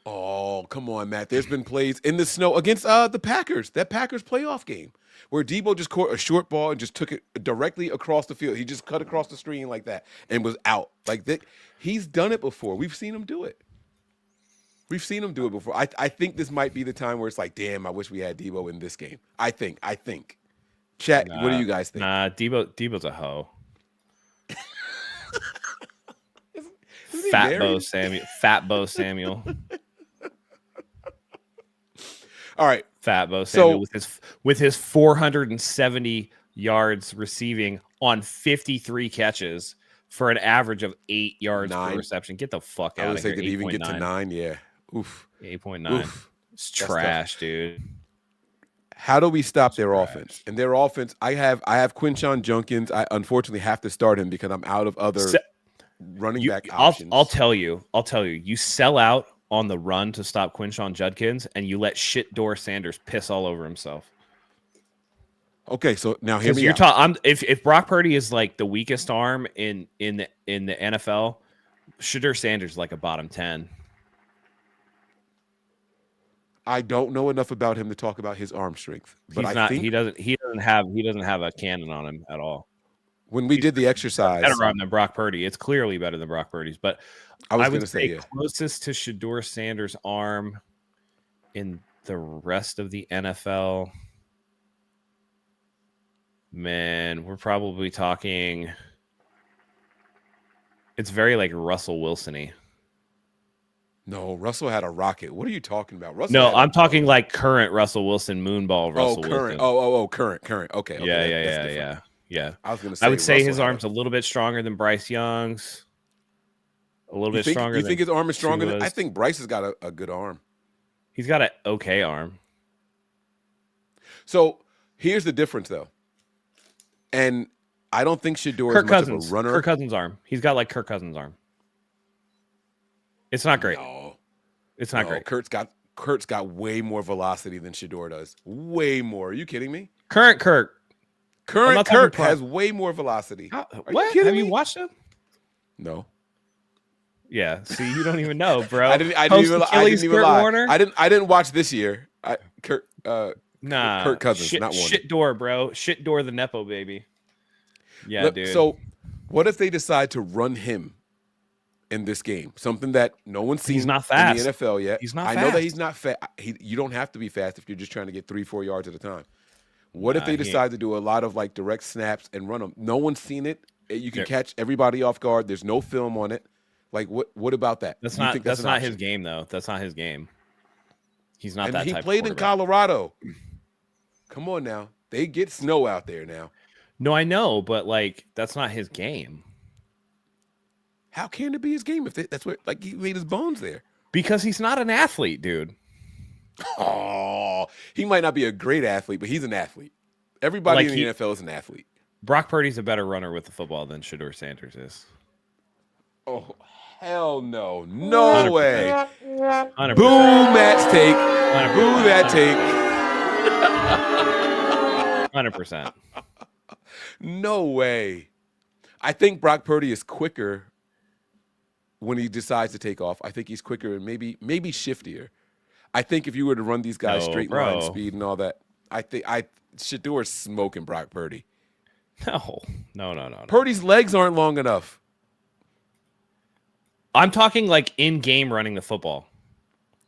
B: Oh, come on, Matt. There's been plays in the snow against the Packers, that Packers playoff game, where Deebo just caught a short ball and just took it directly across the field. He just cut across the screen like that and was out. Like that. He's done it before. We've seen him do it. We've seen him do it before. I think this might be the time where it's like, damn, I wish we had Deebo in this game. I think. Chat, what do you guys think?
A: Nah, Deebo's a hoe. Fat Bo Samuel.
B: All right.
A: Fat Bo Samuel with his 470 yards receiving on 53 catches for an average of 8 yards per reception. Get the fuck out of here.
B: I would say, did he even get to 9? Yeah. Oof.
A: 8.9. It's trash, dude.
B: How do we stop their offense? And their offense, I have Quinshon Judkins. I unfortunately have to start him because I'm out of other running back options.
A: I'll tell you. You sell out on the run to stop Quinshon Judkins, and you let Shitdoor Sanders piss all over himself.
B: Okay, so now hear me out.
A: If Brock Purdy is like the weakest arm in the NFL, Shedeur Sanders is like a bottom 10.
B: I don't know enough about him to talk about his arm strength, but
A: he doesn't have a cannon on him at all.
B: When we did the exercise,
A: better arm than Brock Purdy. It's clearly better than Brock Purdy's, but
B: I would say
A: closest to Shedeur Sanders' arm in the rest of the NFL. Man, we're probably talking. It's very like Russell Wilson-y.
B: No, Russell had a rocket. What are you talking about?
A: I'm talking like current Russell Wilson moonball Russell
B: Wilson. Current. Okay.
A: Yeah.
B: I was going to say
A: I would say his arm's a little bit stronger than Bryce Young's. A little bit stronger.
B: You think his arm is stronger? I think Bryce has got a good arm.
A: He's got an okay arm.
B: So here's the difference, though. And I don't think Shedeur is much of a runner.
A: Kirk Cousins' arm. He's got like Kirk Cousins' arm. It's not great.
B: No.
A: It's not great.
B: Kurt's got way more velocity than Shedeur does. Way more. Are you kidding me?
A: Current Kirk
B: has way more velocity.
A: What? Have you watched him?
B: No.
A: Yeah. See, you don't even know, bro.
B: I didn't even lie. I didn't watch this year. Kirk Cousins, not Warner.
A: Shitdoor, bro. Shitdoor the Nepo baby. Yeah, dude.
B: So, what if they decide to run him in this game? Something that no one's seen
A: in the
B: NFL yet.
A: He's not fast.
B: I know that he's not fast. You don't have to be fast if you're just trying to get 3-4 yards at a time. What if they decide to do a lot of like direct snaps and run them? No one's seen it. You can catch everybody off guard. There's no film on it. Like what about that?
A: That's not his game though. That's not his game. He's not that type of quarterback.
B: He played in Colorado. Come on now. They get snow out there now.
A: No, I know, but like that's not his game.
B: How can it be his game if that's what like he made his bones there?
A: Because he's not an athlete, dude.
B: Oh, he might not be a great athlete, but he's an athlete. Everybody in the NFL is an athlete.
A: Brock Purdy's a better runner with the football than Shedeur Sanders is.
B: Oh, hell no. No 100%. Way.
A: 100%.
B: Boom, Matt's take.
A: 100%.
B: Boom, that take.
A: 100%.
B: No way. I think Brock Purdy is quicker when he decides to take off. I think he's quicker and maybe shiftier. I think if you were to run these guys
A: No,
B: straight line
A: bro.
B: speed and all that, I think Shador's smoking Brock Purdy.
A: No.
B: Purdy's legs aren't long enough.
A: I'm talking like in-game running the football.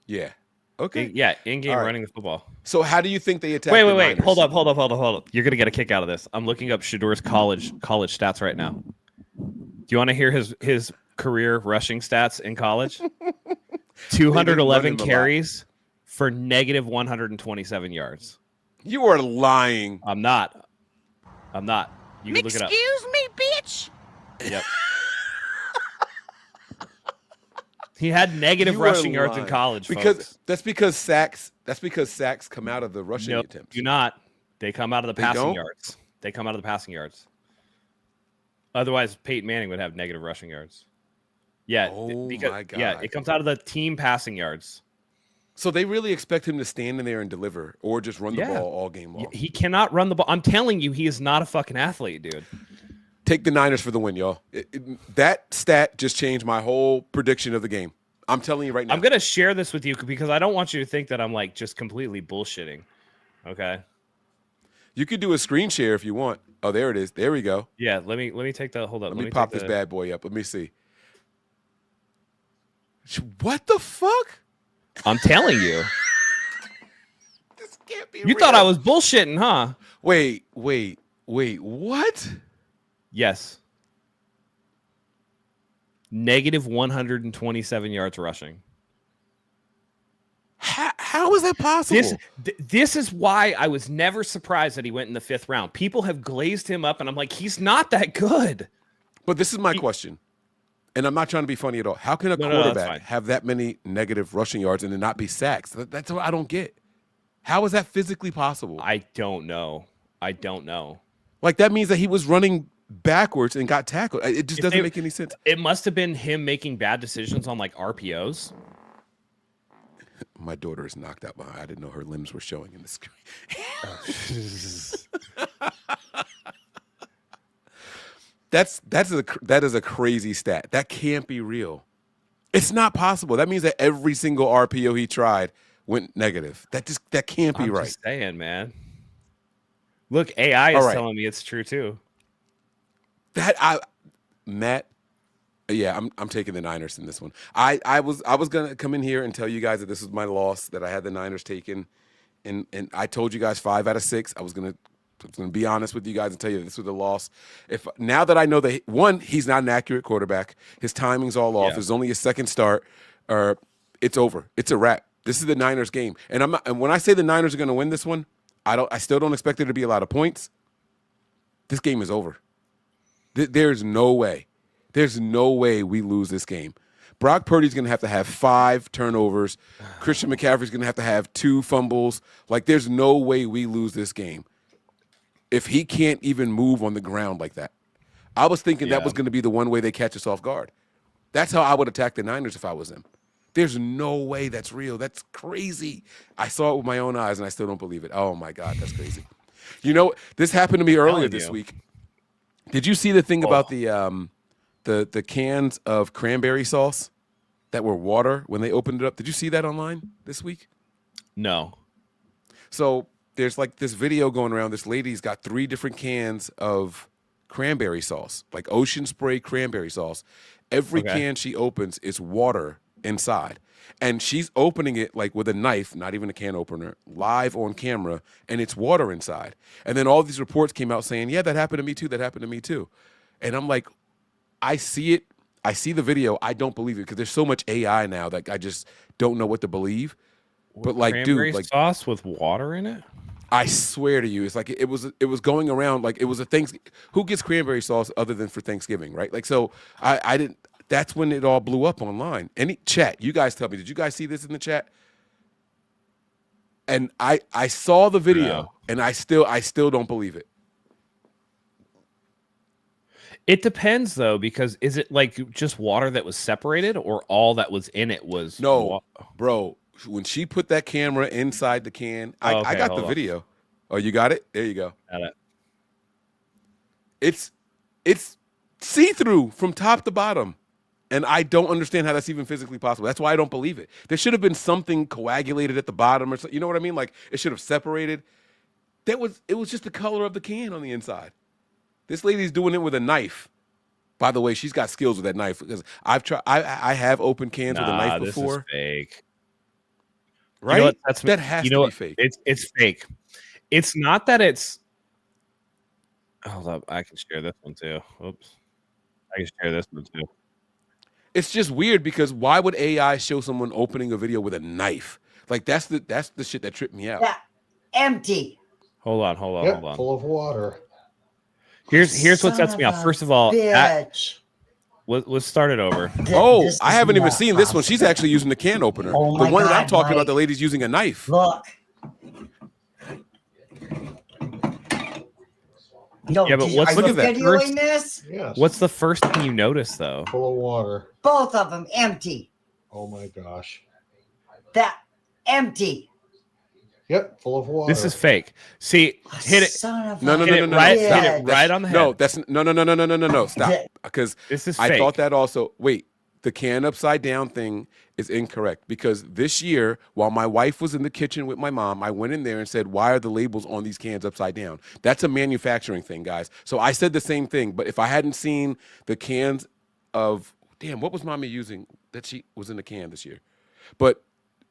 B: Yeah. Okay.
A: Yeah, in-game
B: All right.
A: running the football.
B: So how do you think they attack?
A: Wait.
B: the Niners?
A: Hold up. You're gonna get a kick out of this. I'm looking up Shador's college stats right now. Do you want to hear his career rushing stats in college? 211 carries for negative 127 yards.
B: You are lying.
A: I'm not. You can look it up.
C: Excuse me, bitch.
A: Yep. He had negative
B: You are
A: rushing yards in
B: lying.
A: college.
B: Because that's because sacks come out of the rushing
A: No,
B: attempts.
A: do not. They come out of the
B: They
A: passing
B: don't?
A: yards. They come out of the passing yards. Otherwise, Peyton Manning would have negative rushing yards. Yeah,
B: Oh
A: because
B: my
A: yeah,
B: God.
A: it comes out of the team passing yards.
B: So they really expect him to stand in there and deliver, or just run the
A: Yeah.
B: ball all game long.
A: He cannot run the ball. I'm telling you, he is not a fucking athlete, dude.
B: Take the Niners for the win, y'all. That stat just changed my whole prediction of the game. I'm telling you right now.
A: I'm gonna share this with you because I don't want you to think that I'm like just completely bullshitting. Okay.
B: You could do a screen share if you want. Oh, there it is. There we go.
A: Yeah. Let me take that. Hold on.
B: Let me pop this bad boy up. Let me see. What the fuck?
A: I'm telling you.
B: This can't be
A: You
B: real.
A: thought I was bullshitting, huh?
B: Wait. What?
A: Yes. Negative 127 yards rushing.
B: How is that possible?
A: This is why I was never surprised that he went in the 5th round. People have glazed him up, and I'm like, he's not that good.
B: But this is my question, and I'm not trying to be funny at all. How can a
A: that's
B: quarterback
A: fine.
B: have that many negative rushing yards and then not be sacks? That's what I don't get. How is that physically possible?
A: I don't know.
B: Like, that means that he was running backwards and got tackled. It just doesn't make any sense.
A: It must have been him making bad decisions on like RPOs.
B: My daughter is knocked out behind. I didn't know her limbs were showing in the screen. That is a crazy stat. That can't be real. It's not possible. That means that every single RPO he tried went negative. That can't be
A: I'm
B: right.
A: just saying, man. Look, AI is
B: All right.
A: telling me it's true too.
B: Matt, yeah, I'm taking the Niners in this one. I was gonna come in here and tell you guys that this was my loss, that I had the Niners taken, and I told you guys 5 out of 6. I was gonna be honest with you guys and tell you this was a loss. If now that I know that he's not an accurate quarterback, his timing's all off.
A: Yeah.
B: It's only his second start, it's over. It's a wrap. This is the Niners game, and And when I say the Niners are gonna win this one, I still don't expect there to be a lot of points. This game is over. There's no way. There's no way we lose this game. Brock Purdy's going to have 5 turnovers. Christian McCaffrey's going to have 2 fumbles. Like, there's no way we lose this game if he can't even move on the ground like that. I was thinking that was going to be the one way they catch us off guard. That's how I would attack the Niners if I was them. There's no way that's real. That's crazy. I saw it with my own eyes, and I still don't believe it. Oh, my God, that's crazy. You know, this happened to me earlier this week. Did you see the thing about the cans of cranberry sauce that were water when they opened it up? Did you see that online this week?
A: No.
B: So there's like this video going around. This lady's got 3 different cans of cranberry sauce, like ocean spray cranberry sauce. Every can she opens is water inside. And she's opening it like with a knife, not even a can opener, live on camera, and it's water inside. And then all these reports came out saying, yeah, that happened to me too, that happened to me too. And I'm like, I see it. I see the video. I don't believe it because there's so much AI now that I just don't know what to believe. But like,
A: cranberry
B: dude, like
A: sauce with water in it?
B: I swear to you, it's like it was going around like it was a Thanksgiving. Who gets cranberry sauce other than for Thanksgiving, right? Like, so I didn't. That's when it all blew up online. Any chat, you guys tell me, did you guys see this in the chat? And I saw the video, and I still don't believe it.
A: It depends though, because is it like just water that was separated, or all that was in it was
B: No, bro. When she put that camera inside the can, I got the video. Oh, you got it? There you go.
A: Got it.
B: It's see-through from top to bottom. And I don't understand how that's even physically possible. That's why I don't believe it. There should have been something coagulated at the bottom or something. You know what I mean? Like it should have separated. It was just the color of the can on the inside. This lady's doing it with a knife. By the way, she's got skills with that knife because I've tried. I have opened cans with a knife before.
A: This is fake.
B: Right?
A: You know what?
B: That has to be fake.
A: It's fake. It's not that it's. Hold up, I can share this one too. Oops, I can share this one too.
B: It's just weird because why would AI show someone opening a video with a knife? Like that's the shit that tripped me out.
C: Yeah, empty.
A: Hold on.
D: Full of water.
A: Here's what sets me off. First of all,
C: bitch.
A: Let's start it over.
B: I haven't even seen this one. She's actually using the can opener.
C: Oh
B: the
C: my
B: one that I'm
C: God,
B: talking about,
C: Mike.
B: the lady's using a knife.
C: Look. No,
A: Yeah, but
C: are
A: what's
C: you
B: look at that.
C: videoing this?
D: Yes.
A: What's the first thing you notice though?
D: Full of water.
C: Both of them empty.
D: Oh my gosh.
C: That empty.
D: Yep, full of water.
A: This is fake. See, hit it.
C: Son of
B: No,
C: a
B: no,
A: Hit
B: no,
A: it
B: no, no.
A: right,
B: Stop.
A: hit it right on the head.
B: No, that's no. Stop. Because
A: This is
B: I
A: fake.
B: thought that also. Wait, the can upside down thing is incorrect because this year, while my wife was in the kitchen with my mom, I went in there and said, "Why are the labels on these cans upside down?" That's a manufacturing thing, guys. So I said the same thing, but if I hadn't seen the cans of what was mommy using that she was in the can this year? But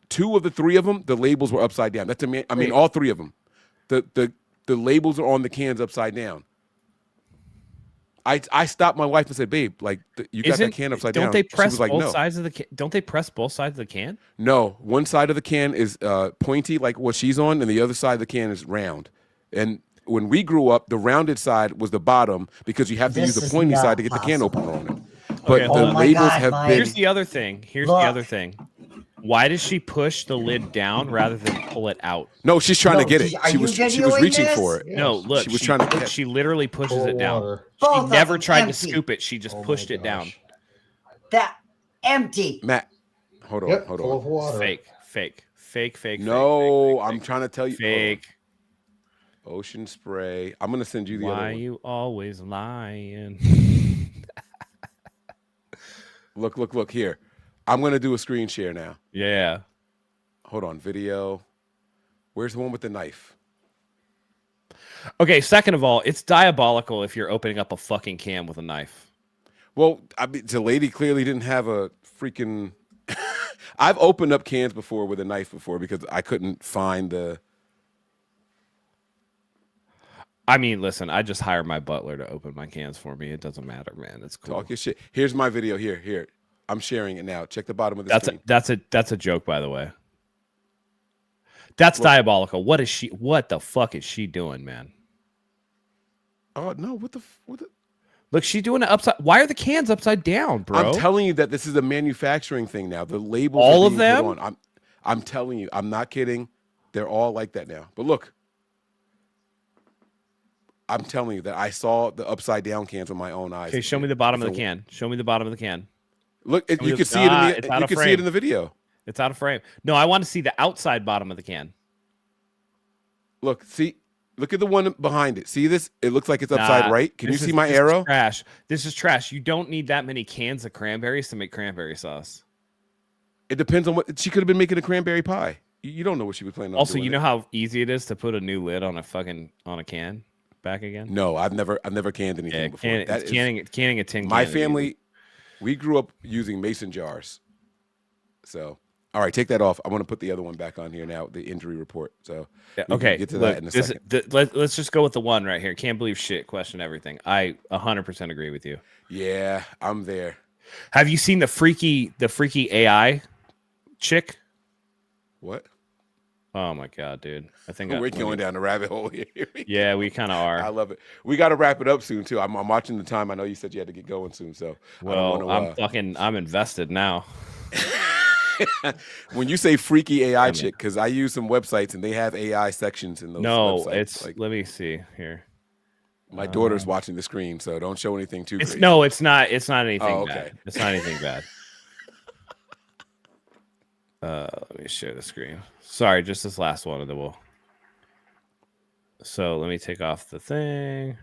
B: 2 of the 3 of them, the labels were upside down. That's I mean, all 3 of them. The labels are on the cans upside down. I stopped my wife and said, "Babe, like you got that can upside down."
A: Don't they press
B: She was like,
A: both
B: "No,
A: sides of the can? Don't they press both sides of the can?
B: no. One side of the can is pointy, like what she's on, and the other side of the can is round." And when we grew up, the rounded side was the bottom because you have to
C: This
B: use
C: is
B: the pointy
C: not
B: side to get the can
C: possible.
B: opener on it. But
A: Okay,
B: the
A: hold on.
C: Oh my
B: labels
C: God,
B: have
C: Mike.
B: been.
A: Here's the other thing. Why does she push the lid down rather than pull it out?
B: No, she's trying to get it.
C: Are
B: She
C: you
B: was
C: videoing
B: reaching
C: this?
B: for it.
D: Yes.
A: No, look,
B: She was trying to catch-
A: She literally pushes
D: Full
A: it
D: of
A: down.
D: water.
C: Both
A: She
C: of
A: never
C: them
A: tried to
C: empty.
A: scoop it. She just
D: Oh my
A: pushed it down.
D: gosh.
C: That empty.
B: Matt, hold on,
D: Yep,
B: hold
D: full
B: on.
D: of water.
A: Fake.
B: No, I'm trying to tell you.
A: Fake.
B: Ocean spray. I'm gonna send you the other
A: Why
B: one.
A: you always lying?
B: Look here. I'm gonna do a screen share now.
A: Yeah.
B: Hold on, video. Where's the one with the knife?
A: Okay, second of all, it's diabolical if you're opening up a fucking can with a knife.
B: Well, I mean, the lady clearly didn't have a freaking. I've opened up cans before with a knife before because I couldn't find the.
A: I mean, listen, I just hire my butler to open my cans for me. It doesn't matter, man. It's cool.
B: Talk your shit. Here's my video. Here. I'm sharing it now. Check the bottom of the screen.
A: That's a joke, by the way. That's diabolical. What the fuck is she doing, man?
B: Oh no! What the?
A: Look, she's doing it upside. Why are the cans upside down, bro?
B: I'm telling you that this is a manufacturing thing now. The labels.
A: All
B: are
A: of
B: being put
A: them?
B: on. I'm telling you. I'm not kidding. They're all like that now. But look. I'm telling you that I saw the upside down cans with my own eyes.
A: Okay, show me the bottom of the can. Show me the bottom of the can.
B: Look,
A: me
B: you
A: the-
B: can see it in
A: it's
B: the
A: out
B: you
A: of
B: can see
A: frame.
B: it in the video.
A: It's out of frame. No, I want to see the outside bottom of the can.
B: Look, see, look at the one behind it. See this? It looks like it's upside
A: Nah,
B: right. Can you
A: this
B: see
A: is-
B: my
A: this is
B: arrow?
A: trash. This is trash. You don't need that many cans of cranberries to make cranberry sauce.
B: It depends on what she could have been making a cranberry pie. You don't know what she was planning on
A: Also,
B: doing.
A: you know how easy it is to put a new lid on a can back again?
B: No, I've never canned anything
A: Yeah,
B: before. That is-
A: canning a tin
B: my
A: can is easy.
B: family. We grew up using mason jars. So, all right, take that off. I want to put the other one back on here now. The injury report. So,
A: Yeah,
B: we can
A: okay,
B: get to
A: look,
B: that in a
A: this-
B: second.
A: let's just go with the one right here. Can't believe shit. Question everything. I 100% agree with you.
B: Yeah, I'm there.
A: Have you seen the freaky AI chick?
B: What?
A: Oh my god, dude! I think
B: We're going down the rabbit hole here.
A: Yeah, we kind of
B: I
A: are.
B: love it. We got to wrap it up soon too. I'm watching the time. I know you said you had to get going soon, so
A: Well,
B: I don't
A: I'm invested now.
B: when you say freaky AI chick, because I use some websites and they have AI sections in those.
A: No,
B: websites.
A: it's
B: like
A: let me see here.
B: my daughter's watching the screen, so don't show anything too.
A: It's
B: crazy.
A: no, it's not. It's not anything
B: Oh, okay.
A: bad. It's not anything bad. Let me share the screen. Sorry, just this last one, and then we'll. So let me take off the thing.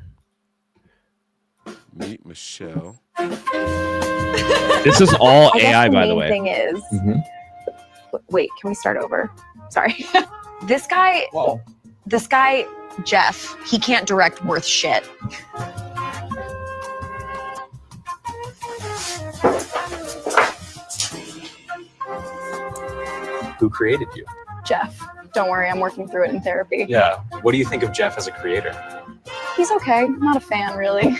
B: Meet Michelle.
A: This is all
E: I guess
A: AI,
E: the
A: by the
E: main
A: way.
E: thing is,
D: Mhm.
E: wait, can we start over? Sorry. This guy,
D: Well,
E: Jeff, he can't direct worth shit.
F: Who created you?
E: Jeff, don't worry, I'm working through it in therapy.
F: Yeah. What do you think of Jeff as a creator?
E: He's okay. I'm not a fan, really.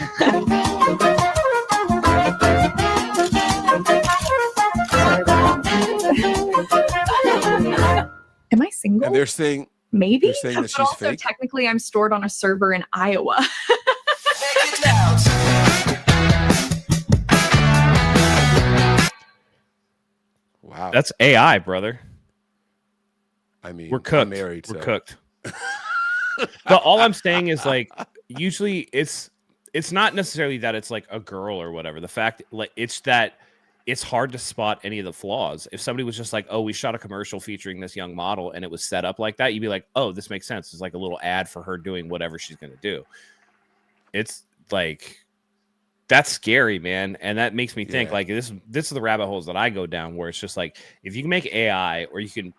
G: Am I single?
B: And they're saying
G: Maybe.
B: that
G: But
B: she's
G: also,
B: fake.
G: technically, I'm stored on a server in Iowa.
B: Wow.
A: That's AI, brother.
B: I mean,
A: We're cooked.
B: I'm married.
A: We're
B: so.
A: cooked. But all I'm saying is, like, usually it's not necessarily that it's like a girl or whatever. The fact, like, it's that it's hard to spot any of the flaws. If somebody was just like, oh, we shot a commercial featuring this young model and it was set up like that, you'd be like, oh, this makes sense. It's like a little ad for her doing whatever she's going to do. It's like, that's scary, man. And that makes me think,
B: Yeah.
A: like, this is the rabbit holes that I go down, where it's just like, if you can make AI, or you can,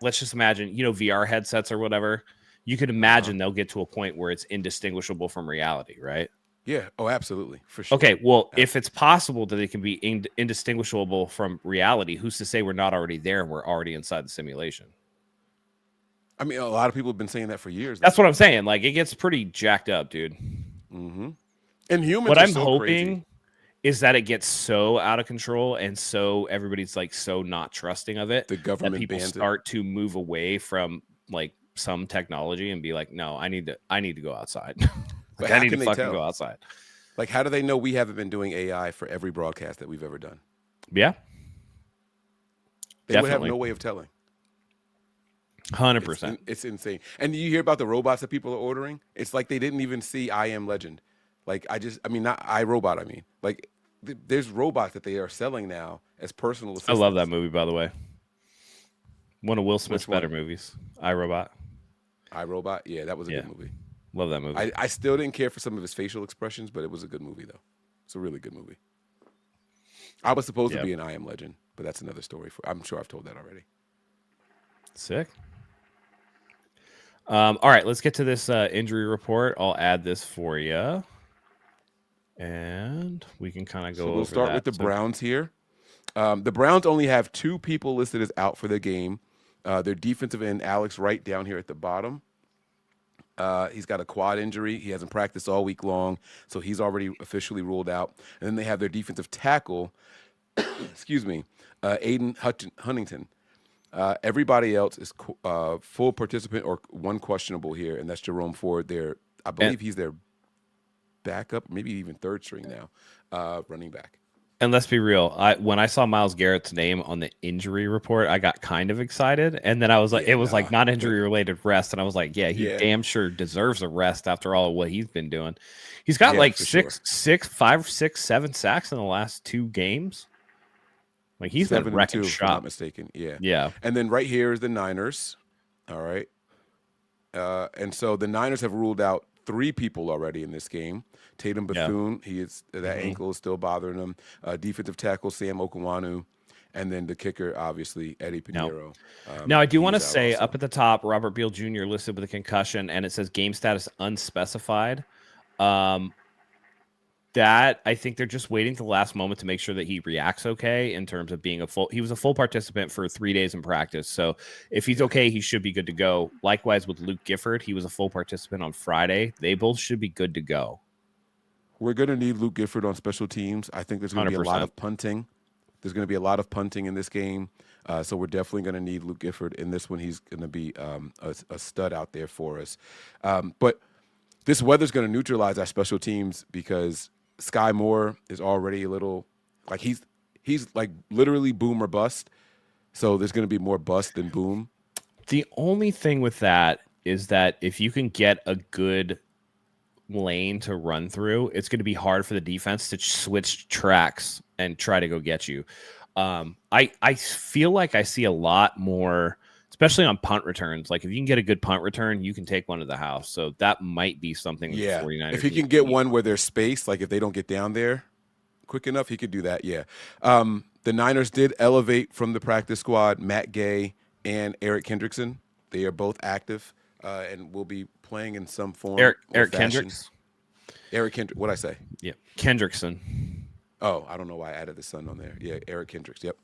A: let's just imagine, VR headsets or whatever, you could imagine they'll get to a point where it's indistinguishable from reality, right?
B: Yeah. Oh, absolutely. For sure.
A: Okay, well, if it's possible that it can be indistinguishable from reality, who's to say we're not already there and we're already inside the simulation?
B: I mean, a lot of people have been saying that for years.
A: That's what I'm saying. Like, it gets pretty jacked up, dude.
B: Mm-hmm. And humans
A: What
B: are
A: I'm
B: so
A: hoping
B: crazy.
A: is that it gets so out of control and so everybody's like so not trusting of it
B: The
A: that
B: government
A: people
B: bans
A: start to move away from like some technology and be like, no, I need to go outside.
B: But
A: Like,
B: how
A: I need to
B: can they
A: fucking
B: tell?
A: go outside.
B: Like, how do they know we haven't been doing AI for every broadcast that we've ever done?
A: Yeah,
B: They would have
A: Definitely.
B: no way of telling.
A: 100%.
B: It's insane. And you hear about the robots that people are ordering? It's like they didn't even see I Am Legend. Like, not iRobot, I mean. Like, there's robots that they are selling now as personal
A: I
B: assistants.
A: love that movie, by the way. One of Will Smith's
B: Which one?
A: better movies, iRobot.
B: iRobot? Yeah, that was a
A: Yeah.
B: good movie.
A: Love that movie.
B: I still didn't care for some of his facial expressions, but it was a good movie, though. It's a really good movie. I was supposed to
A: Yep.
B: be an I Am Legend, but that's another story. I'm sure I've told that already.
A: Sick. All right, let's get to this injury report. I'll add this for you, and we can kind of go
B: So
A: over
B: we'll start
A: that.
B: with the
A: So-
B: Browns here. The Browns only have 2 people listed as out for the game. Their defensive end, Alex Wright, down here at the bottom. He's got a quad injury. He hasn't practiced all week long, so he's already officially ruled out. And then they have their defensive tackle, excuse me, Aiden Huntington. Everybody else is full participant or one questionable here, and that's Jerome Ford. I believe he's their backup, maybe even third string now, running back.
A: And let's be real. When I saw Myles Garrett's name on the injury report, I got kind of excited, and then I was like,
B: Yeah,
A: it was like not injury related rest, and I was like, yeah, he
B: Yeah.
A: damn sure deserves a rest after all of what he's been doing. He's got
B: Yeah,
A: like
B: for sure.
A: 5, 6, 7 sacks in the last 2 games. Like, he's
B: 7
A: been
B: and
A: wrecking
B: 2, if I'm not
A: shop.
B: mistaken. Yeah.
A: Yeah.
B: And then right here is the Niners. All right. And so the Niners have ruled out 3 people already in this game. Tatum
A: Yeah.
B: Bethune, that ankle is still bothering him. Defensive tackle Sam Okwanu, and then the kicker, obviously Eddie Pinheiro.
A: Now, I do want to
B: he's out
A: say
B: also.
A: up at the top, Robert Beal Jr. listed with a concussion, and it says game status unspecified. That I think they're just waiting to the last moment to make sure that he reacts okay in terms of being he was a full participant for 3 days in practice. So if he's okay, he should be good to go. Likewise with Luke Gifford, he was a full participant on Friday. They both should be good to go.
B: We're going to need Luke Gifford on special teams. I think there's going to be a lot
A: 100%.
B: of punting. There's going to be a lot of punting in this game. So we're definitely going to need Luke Gifford in this one. He's going to be a stud out there for us. But this weather's going to neutralize our special teams because Sky Moore is already a little like he's like literally boom or bust. So there's going to be more bust than boom.
A: The only thing with that is that if you can get a good lane to run through, it's going to be hard for the defense to switch tracks and try to go get you. I feel like I see a lot more. It's especially on punt returns. Like if you can get a good punt return, you can take one to the house. So that might be something with the 49ers.
B: If he can get one where there's space, like if they don't get down there quick enough, he could do that. Yeah. The Niners did elevate from the practice squad Matt Gay and Eric Kendrickson. They are both active and will be playing in some form.
A: Eric
B: fashion.
A: Kendricks.
B: Eric Kendrick. What'd I say?
A: Yeah, Kendrickson.
B: Oh, I don't know why I added the son on there. Yeah, Eric Kendricks. Yep.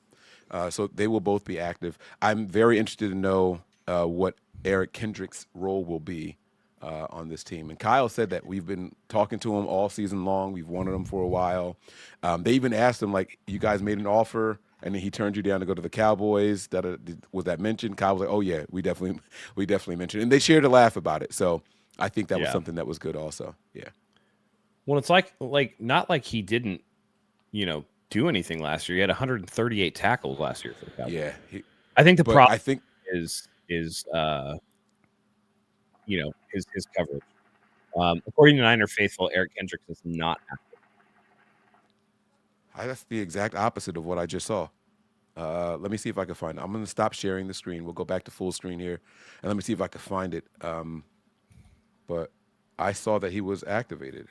B: So they will both be active. I'm very interested to know what Eric Kendricks' role will be on this team. And Kyle said that we've been talking to him all season long. We've wanted him for a while. They even asked him, like, you guys made an offer, and then he turned you down to go to the Cowboys. Was that mentioned? Kyle was like, oh, yeah, we definitely mentioned it. And they shared a laugh about it. So I think that was something that was good also. Yeah.
A: Well, it's like not like he didn't, do anything last year. He had 138 tackles last year for the Cowboys.
B: Yeah.
A: I think the problem
B: I think
A: is his coverage. According to Niner faithful, Eric Kendricks is not active.
B: That's the exact opposite of what I just saw. Let me see if I can find it. I'm going to stop sharing the screen. We'll go back to full screen here, and let me see if I can find it. But I saw that he was activated.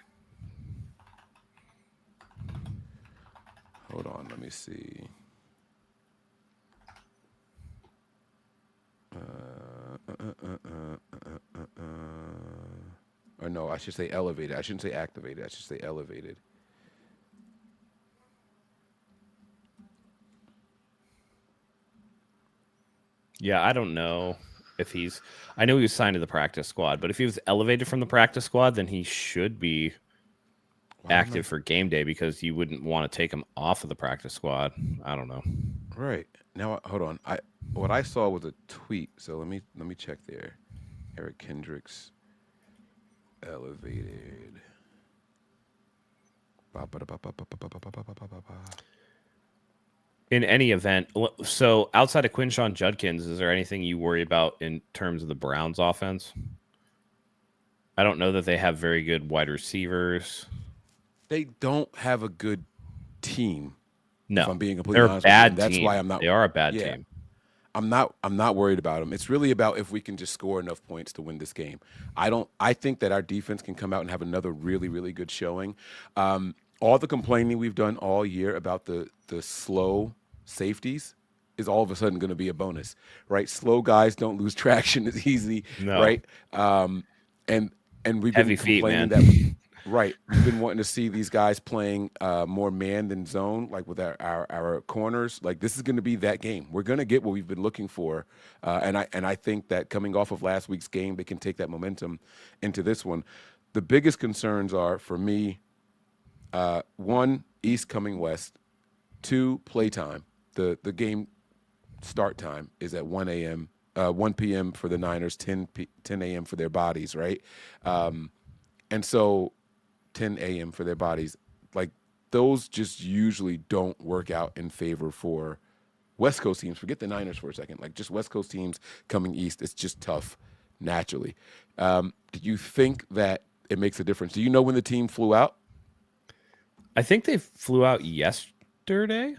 B: Hold on, let me see. Or no, I should say elevated. I shouldn't say activated. I should say elevated.
A: Yeah, I don't know if he's. I know he was signed to the practice squad, but if he was elevated from the practice squad, then he should be active for game day because you wouldn't want to take him off of the practice squad. I don't know.
B: Right. Now, hold on. What I saw was a tweet. So let me check there. Eric Kendricks elevated.
A: In any event, so outside of Quinshawn Judkins, is there anything you worry about in terms of the Browns offense? I don't know that they have very good wide receivers.
B: They don't have a good team.
A: No,
B: if I'm being completely
A: they're
B: honest
A: a bad
B: with you. That's
A: team.
B: why I'm not.
A: They are a bad team.
B: I'm not worried about them. It's really about if we can just score enough points to win this game. I think that our defense can come out and have another really, really good showing. All the complaining we've done all year about the slow safeties is all of a sudden going to be a bonus, right? Slow guys don't lose traction as easy, right? And we've
A: heavy
B: been
A: feet,
B: complaining
A: man.
B: Right. We've been wanting to see these guys playing more man than zone, like with our corners. Like this is going to be that game. We're going to get what we've been looking for, and I think that coming off of last week's game, they can take that momentum into this one. The biggest concerns are for me, one, East coming West, two, playtime. The game start time is at 1 a.m., 1 p.m. for the Niners, 10 a.m. for their bodies, right? And so 10 a.m. for their bodies. Like those just usually don't work out in favor for West Coast teams. Forget the Niners for a second. Like just West Coast teams coming East, it's just tough naturally. Do you think that it makes a difference? Do you know when the team flew out?
A: I think they flew out yesterday.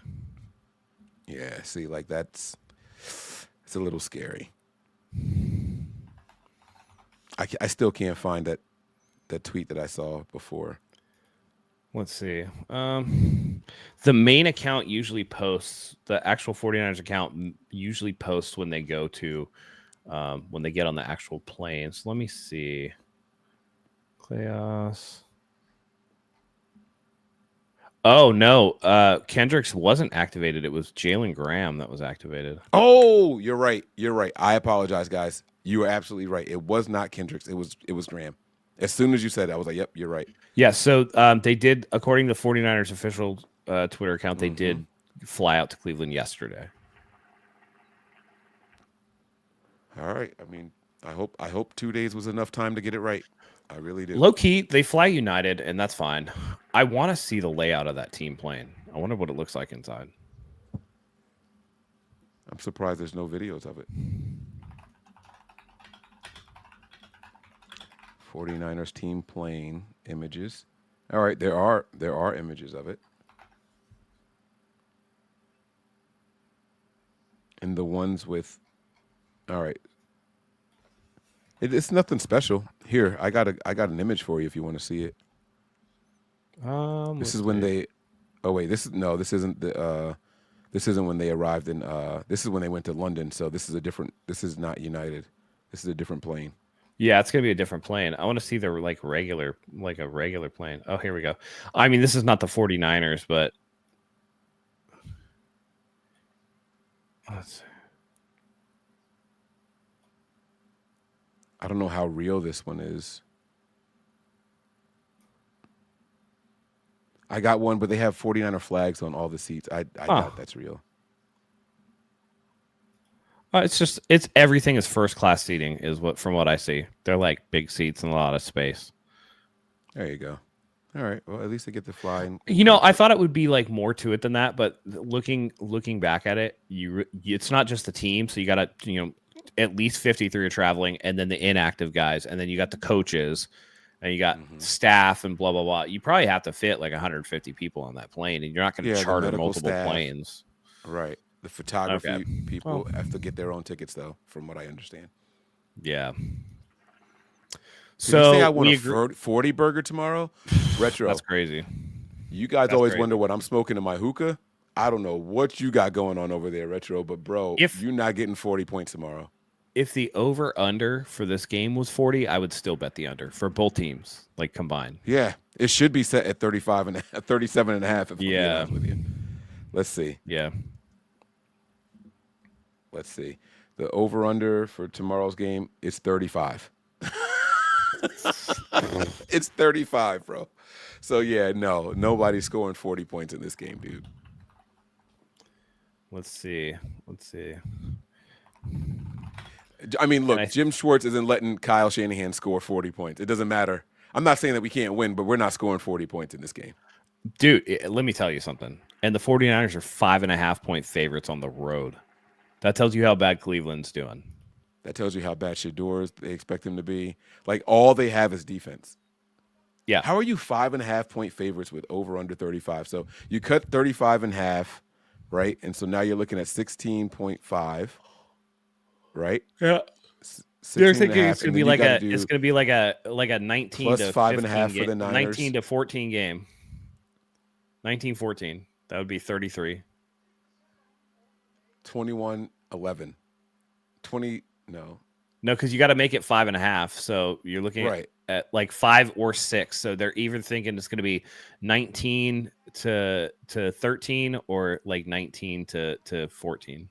B: Yeah, see, like it's a little scary. I still can't find that tweet that I saw before.
A: Let's see. The main account usually posts, the actual 49ers account usually posts when they go to, when they get on the actual plane. So let me see. Chaos. Oh, no. Kendricks wasn't activated. It was Jalen Graham that was activated.
B: Oh, you're right. You're right. I apologize, guys. You were absolutely right. It was not Kendricks. It was Graham. As soon as you said it, I was like, yep, you're right.
A: Yeah, so they did, according to 49ers official Twitter account, they did fly out to Cleveland yesterday.
B: All right. I mean, I hope 2 days was enough time to get it right. I really do.
A: Low key, they fly United, and that's fine. I want to see the layout of that team plane. I wonder what it looks like inside.
B: I'm surprised there's no videos of it. 49ers team plane images. All right, there are images of it. And the ones with All right. It's nothing special. Here, I got an image for you if you want to see it. This is when they. Oh wait, this isn't the. This isn't when they arrived in. This is when they went to London. So this is a different. This is not United. This is a different plane.
A: Yeah, it's gonna be a different plane. I want to see the regular plane. Oh, here we go. I mean, this is not the 49ers, but let's see.
B: I don't know how real this one is. I got one, but they have 49er flags on all the seats. I doubt that's real.
A: It's everything is first class seating from what I see. They're like big seats and a lot of space.
B: There you go. All right. Well, at least they get to fly.
A: I thought it would be like more to it than that, but looking back at it, it's not just the team. So you got to at least 53 are traveling, and then the inactive guys, and then you got the coaches, and you got staff and blah blah blah. You probably have to fit like 150 people on that plane, and you're not going to charter multiple planes.
B: Right. The photography people have to get their own tickets, though, from what I understand.
A: Yeah.
B: So you say I want a 40 burger tomorrow? Retro.
A: That's crazy.
B: You guys always wonder what I'm smoking in my hookah. I don't know what you got going on over there, Retro, but bro, you're not getting 40 points tomorrow.
A: If the over-under for this game was 40, I would still bet the under for both teams, like combined.
B: Yeah, it should be set at 37 and a half. If I'm being honest with you. Let's see.
A: Yeah.
B: Let's see. The over-under for tomorrow's game is 35. It's 35, bro. So, yeah, no, nobody's scoring 40 points in this game, dude.
A: Let's see.
B: I mean, look, Jim Schwartz isn't letting Kyle Shanahan score 40 points. It doesn't matter. I'm not saying that we can't win, but we're not scoring 40 points in this game.
A: Dude, let me tell you something. And the 49ers are 5.5-point favorites on the road. That tells you how bad Cleveland's doing.
B: That tells you how bad Shador's they expect him to be. Like, all they have is defense.
A: Yeah.
B: How are you 5.5-point favorites with over under 35? So you cut 35 in half, right? And so now you're looking at 16.5, right?
A: Yeah. They're thinking it's going to be like a 19
B: plus
A: to
B: 5.5 for the Niners.
A: 19 to 14 game. 19-14. That would be 33.
B: 21-11. 20 no,
A: because you got to make it 5.5. So you're looking at like 5 or 6. So they're even thinking it's going to be 19 to 13 or like 19 to 14.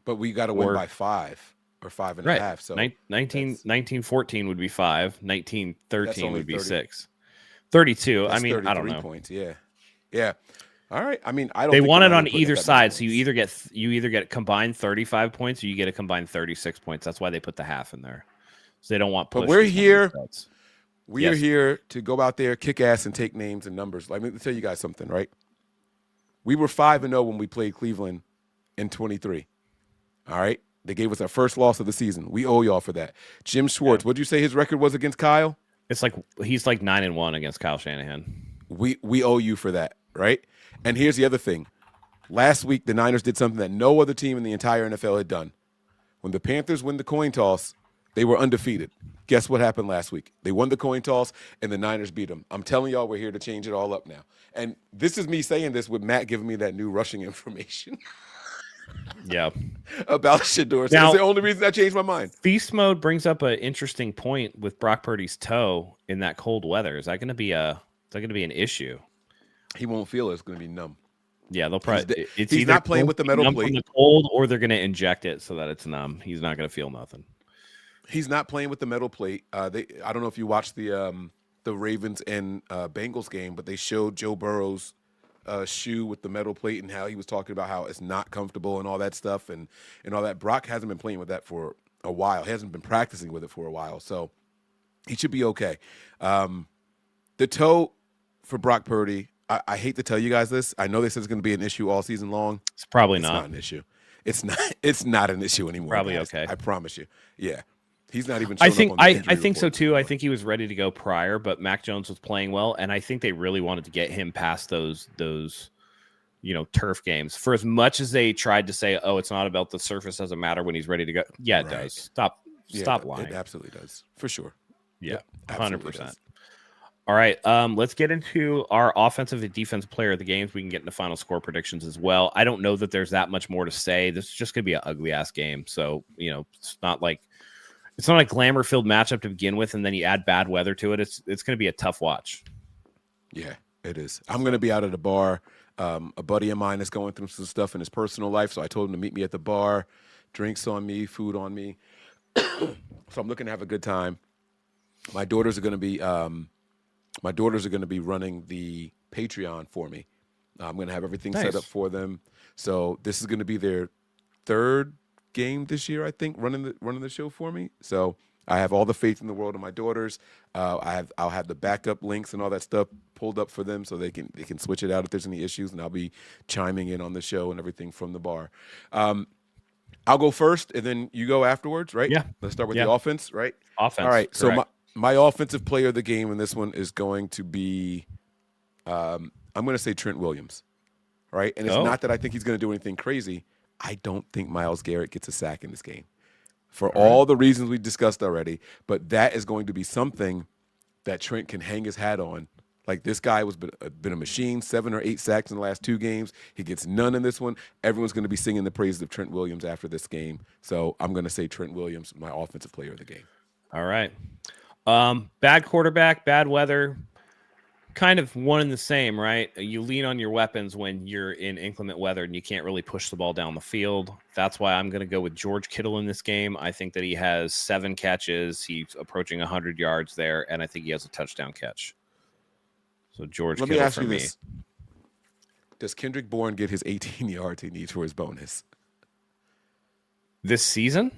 B: But we got to win by 5 or 5.5. So
A: 19-14 would be 5. 19-13 would be 6. 32. I mean, I don't know.
B: Points. Yeah. All right. I mean, I don't.
A: They want it on either side, so you either get combined 35 points, or you get a combined 36 points. That's why they put the half in there, so they don't want.
B: But we're here. We are here to go out there, kick ass, and take names and numbers. Let me tell you guys something, right? We were 5-0 when we played Cleveland in 23. All right. They gave us our first loss of the season. We owe y'all for that. Jim Schwartz, what'd you say his record was against Kyle?
A: It's like he's like 9-1 against Kyle Shanahan.
B: We owe you for that, right? And here's the other thing. Last week, the Niners did something that no other team in the entire NFL had done. When the Panthers win the coin toss, they were undefeated. Guess what happened last week? They won the coin toss, and the Niners beat them. I'm telling y'all, we're here to change it all up now. And this is me saying this with Matt giving me that new rushing information.
A: Yeah.
B: About Shador. So that's the only reason I changed my mind.
A: Feast mode brings up an interesting point with Brock Purdy's toe in that cold weather. Is that going to be an issue?
B: He won't feel it. It's going to be numb.
A: Yeah, they'll probably.
B: He's not playing with the metal plate.
A: From the cold, or they're going to inject it so that it's numb. He's not going to feel nothing.
B: He's not playing with the metal plate. I don't know if you watched the Ravens and Bengals game, but they showed Joe Burrow's shoe with the metal plate and how he was talking about how it's not comfortable and all that stuff and all that. Brock hasn't been playing with that for a while. He hasn't been practicing with it for a while, so he should be okay. The toe for Brock Purdy. I hate to tell you guys this. I know this is going to be an issue all season long.
A: It's probably
B: not an issue. It's not an issue anymore.
A: Probably
B: guys.
A: Okay.
B: I promise you. Yeah. He's not even.
A: I think so too. I think he was ready to go prior, but Mac Jones was playing well, and I think they really wanted to get him past those turf games. For as much as they tried to say, oh, it's not about the surface, doesn't matter when he's ready to go. Yeah, it
B: Right.
A: does. Stop
B: It
A: lying.
B: absolutely does, for sure.
A: Yeah,
B: Yep, absolutely
A: 100%.
B: does.
A: All right, let's get into our offensive and defensive player of the games. We can get into final score predictions as well. I don't know that there's that much more to say. This is just going to be an ugly ass game. So, it's not like a glamour filled matchup to begin with, and then you add bad weather to it. It's going to be a tough watch.
B: Yeah, it is. I'm going to be out at a bar. A buddy of mine is going through some stuff in his personal life, so I told him to meet me at the bar. Drinks on me, food on me. So I'm looking to have a good time. My daughters are going to be running the Patreon for me. I'm going to have everything set up for them. So this is going to be their third game this year, I think, running the show for me. So I have all the faith in the world in my daughters. I'll have the backup links and all that stuff pulled up for them so they can switch it out if there's any issues, and I'll be chiming in on the show and everything from the bar. I'll go first, and then you go afterwards, right?
A: Yeah.
B: Let's start with the offense, right?
A: Offense.
B: All right.
A: Correct.
B: So my offensive player of the game in this one is going to be, I'm going to say Trent Williams, right? And it's not that I think he's going to do anything crazy. I don't think Myles Garrett gets a sack in this game for all the reasons we discussed already. But that is going to be something that Trent can hang his hat on. Like, this guy was been a machine, 7 or 8 sacks in the last 2 games. He gets none in this one. Everyone's going to be singing the praises of Trent Williams after this game. So I'm going to say Trent Williams, my offensive player of the game.
A: All right. Bad quarterback, bad weather, kind of one and the same, right? You lean on your weapons when you're in inclement weather and you can't really push the ball down the field. That's why I'm going to go with George Kittle in this game. I think that he has 7 catches. He's approaching 100 yards there, and I think he has a touchdown catch. So George Kittle
B: Let me ask
A: for
B: you
A: me.
B: this. Does Kendrick Bourne get his 18 yards he needs for his bonus?
A: This season?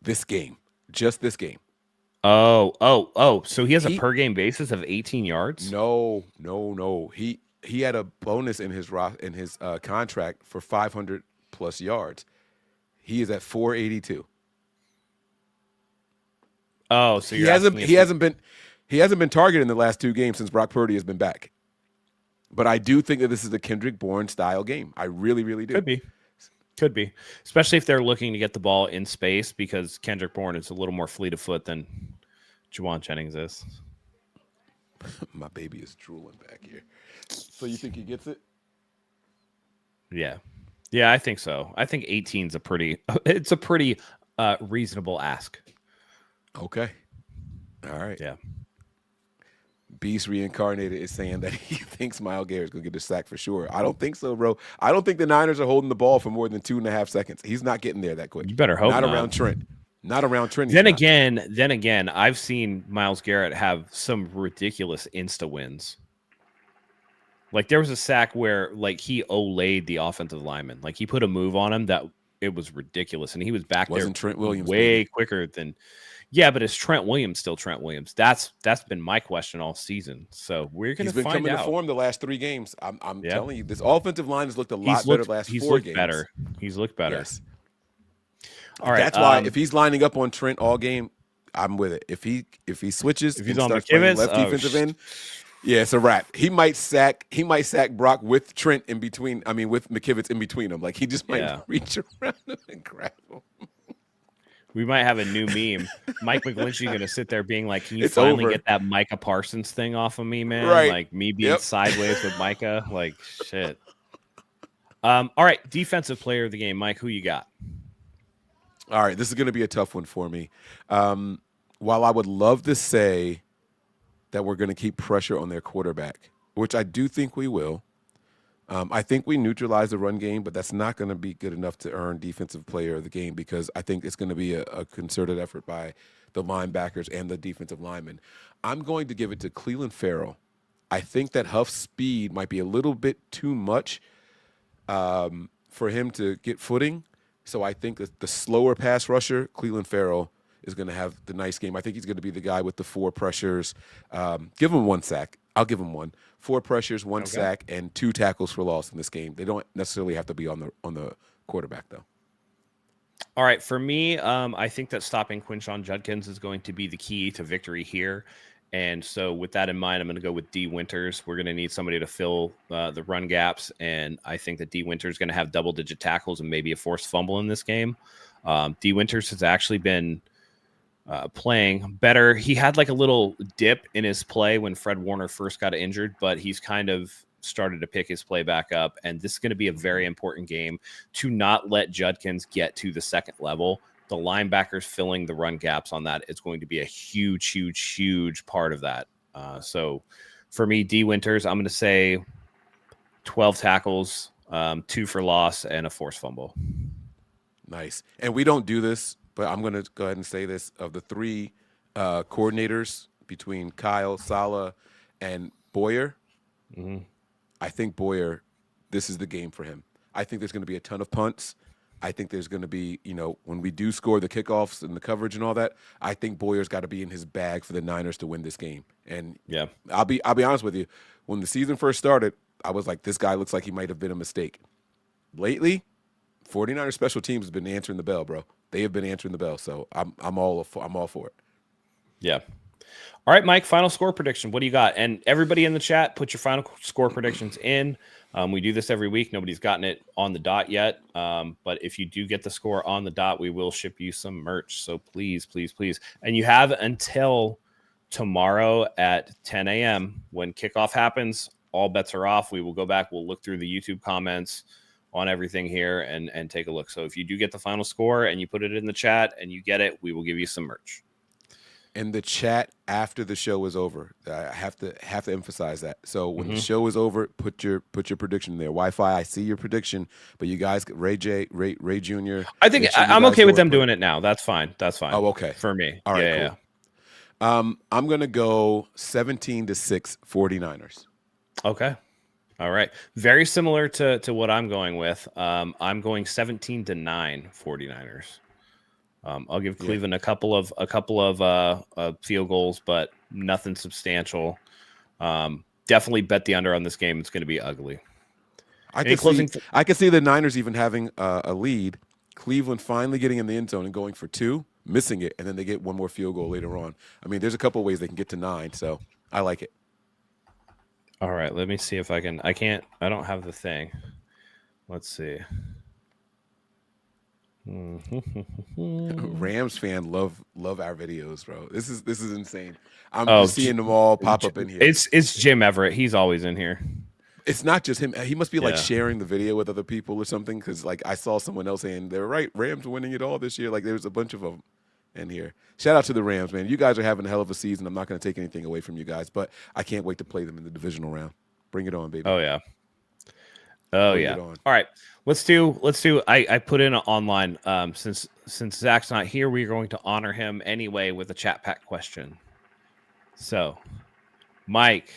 B: This game. Just this game.
A: Oh. So he has a per game basis of 18 yards?
B: No. He had a bonus in his contract for 500 plus yards. He is at 482.
A: Oh, so
B: he hasn't been targeted in the last 2 games since Brock Purdy has been back. But I do think that this is a Kendrick Bourne style game. I really, really do.
A: Could be, especially if they're looking to get the ball in space, because Kendrick Bourne is a little more fleet of foot than Juwan Jennings is.
B: My baby is drooling back here. So you think he gets it?
A: Yeah, I think so. I think 18 is a pretty reasonable ask.
B: Okay. All right.
A: Yeah.
B: Beast Reincarnated is saying that he thinks Myles Garrett's going to get a sack for sure. I don't think so, bro. I don't think the Niners are holding the ball for more than 2.5 seconds. He's not getting there that quick.
A: You better hope not.
B: Around Trent. Not around Trent.
A: Then again, I've seen Myles Garrett have some ridiculous insta wins. Like, there was a sack where, like, he olayed the offensive lineman. Like, he put a move on him that it was ridiculous, and he was back there
B: Trent Williams
A: way quicker than. Yeah, but is Trent Williams still Trent Williams? That's been my question all season. So we're going to find out. He's been coming
B: to form the last 3 games. I'm telling you, this offensive line has looked a lot better the last 4 games.
A: He's looked better.
B: Yes.
A: All right.
B: That's why if he's lining up on Trent all game, I'm with it. If he switches,
A: if he's on
B: McKivitz, left defensive end, yeah, it's a wrap. He might sack Brock with Trent in between. I mean, with McKivitz in between them. Like, he just might reach around him and grab him.
A: We might have a new meme. Mike McGlinchey going to sit there being like, can you finally get that Micah Parsons thing off of me, man?
B: Right.
A: Like, me being sideways with Micah. Like, shit. All right. Defensive player of the game. Mike, who you got?
B: All right. This is going to be a tough one for me. While I would love to say that we're going to keep pressure on their quarterback, which I do think we will. I think we neutralize the run game, but that's not going to be good enough to earn defensive player of the game, because I think it's going to be a concerted effort by the linebackers and the defensive linemen. I'm going to give it to Cleveland Farrell. I think that Huff's speed might be a little bit too much for him to get footing. So I think that the slower pass rusher, Cleveland Farrell, is going to have the nice game. I think he's going to be the guy with the 4 pressures. Give him 1 sack. I'll give him 1. 4 pressures, 1 sack, and 2 tackles for loss in this game. They don't necessarily have to be on the quarterback, though.
A: All right, for me, I think that stopping Quinshon Judkins is going to be the key to victory here. And so with that in mind, I'm going to go with D Winters. We're going to need somebody to fill the run gaps. And I think that D Winters is going to have double-digit tackles and maybe a forced fumble in this game. D Winters has actually been playing better. He had like a little dip in his play when Fred Warner first got injured, but he's kind of started to pick his play back up. And this is going to be a very important game to not let Judkins get to the second level. The linebackers filling the run gaps on that is going to be a huge, huge, huge part of that. So for me, D Winters, I'm going to say 12 tackles, 2 for loss, and a forced fumble.
B: Nice. And we don't do this, but I'm going to go ahead and say this. Of the 3 coordinators between Kyle, Saleh, and Boyer, I think Boyer, this is the game for him. I think there's going to be a ton of punts. I think there's going to be, when we do score the kickoffs and the coverage and all that, I think Boyer's got to be in his bag for the Niners to win this game. And
A: yeah,
B: I'll be honest with you. When the season first started, I was like, this guy looks like he might have been a mistake. Lately, 49ers special teams has been answering the bell, bro. They have been answering the bell, so I'm all for it.
A: Yeah. All right, Mike, final score prediction. What do you got? And everybody in the chat, put your final score predictions in. We do this every week. Nobody's gotten it on the dot yet. But if you do get the score on the dot, we will ship you some merch. So please, please, please. And you have until tomorrow at 10 a.m. when kickoff happens. All bets are off. We will go back. We'll look through the YouTube comments on everything here and take a look. So if you do get the final score and you put it in the chat and you get it, we will give you some merch.
B: In the chat after the show is over, I have to emphasize that. So when the show is over, put your prediction there. Wi-Fi, I see your prediction, but you guys, Ray Jr.
A: I think I'm okay with them doing it now. That's fine. That's fine.
B: Oh, okay.
A: For me.
B: All right,
A: yeah,
B: cool. Yeah. I'm gonna go 17-6 49ers.
A: Okay. All right. Very similar to what I'm going with. I'm going 17-9 49ers. I'll give Cleveland a couple of field goals, but nothing substantial. Definitely bet the under on this game. It's going to be ugly.
B: I can see the Niners even having a lead. Cleveland finally getting in the end zone and going for 2, missing it, and then they get one more field goal later on. I mean, there's a couple ways they can get to 9, so I like it.
A: All right, let me see if I can. I don't have the thing. Let's see.
B: Rams fan love our videos, bro. This is insane. I'm just seeing them all pop up in here.
A: It's Jim Everett. He's always in here.
B: It's not just him. He must be like sharing the video with other people or something. Because like I saw someone else saying they're right. Rams winning it all this year. Like there's a bunch of them in here. Shout out to the Rams, man. You guys are having a hell of a season. I'm not going to take anything away from you guys, but I can't wait to play them in the divisional round. Bring it on, baby.
A: Oh yeah. Oh
B: Bring
A: yeah.
B: it on.
A: All right. Let's do. I put in online. Since Zach's not here, we're going to honor him anyway with a chat pack question. So, Mike,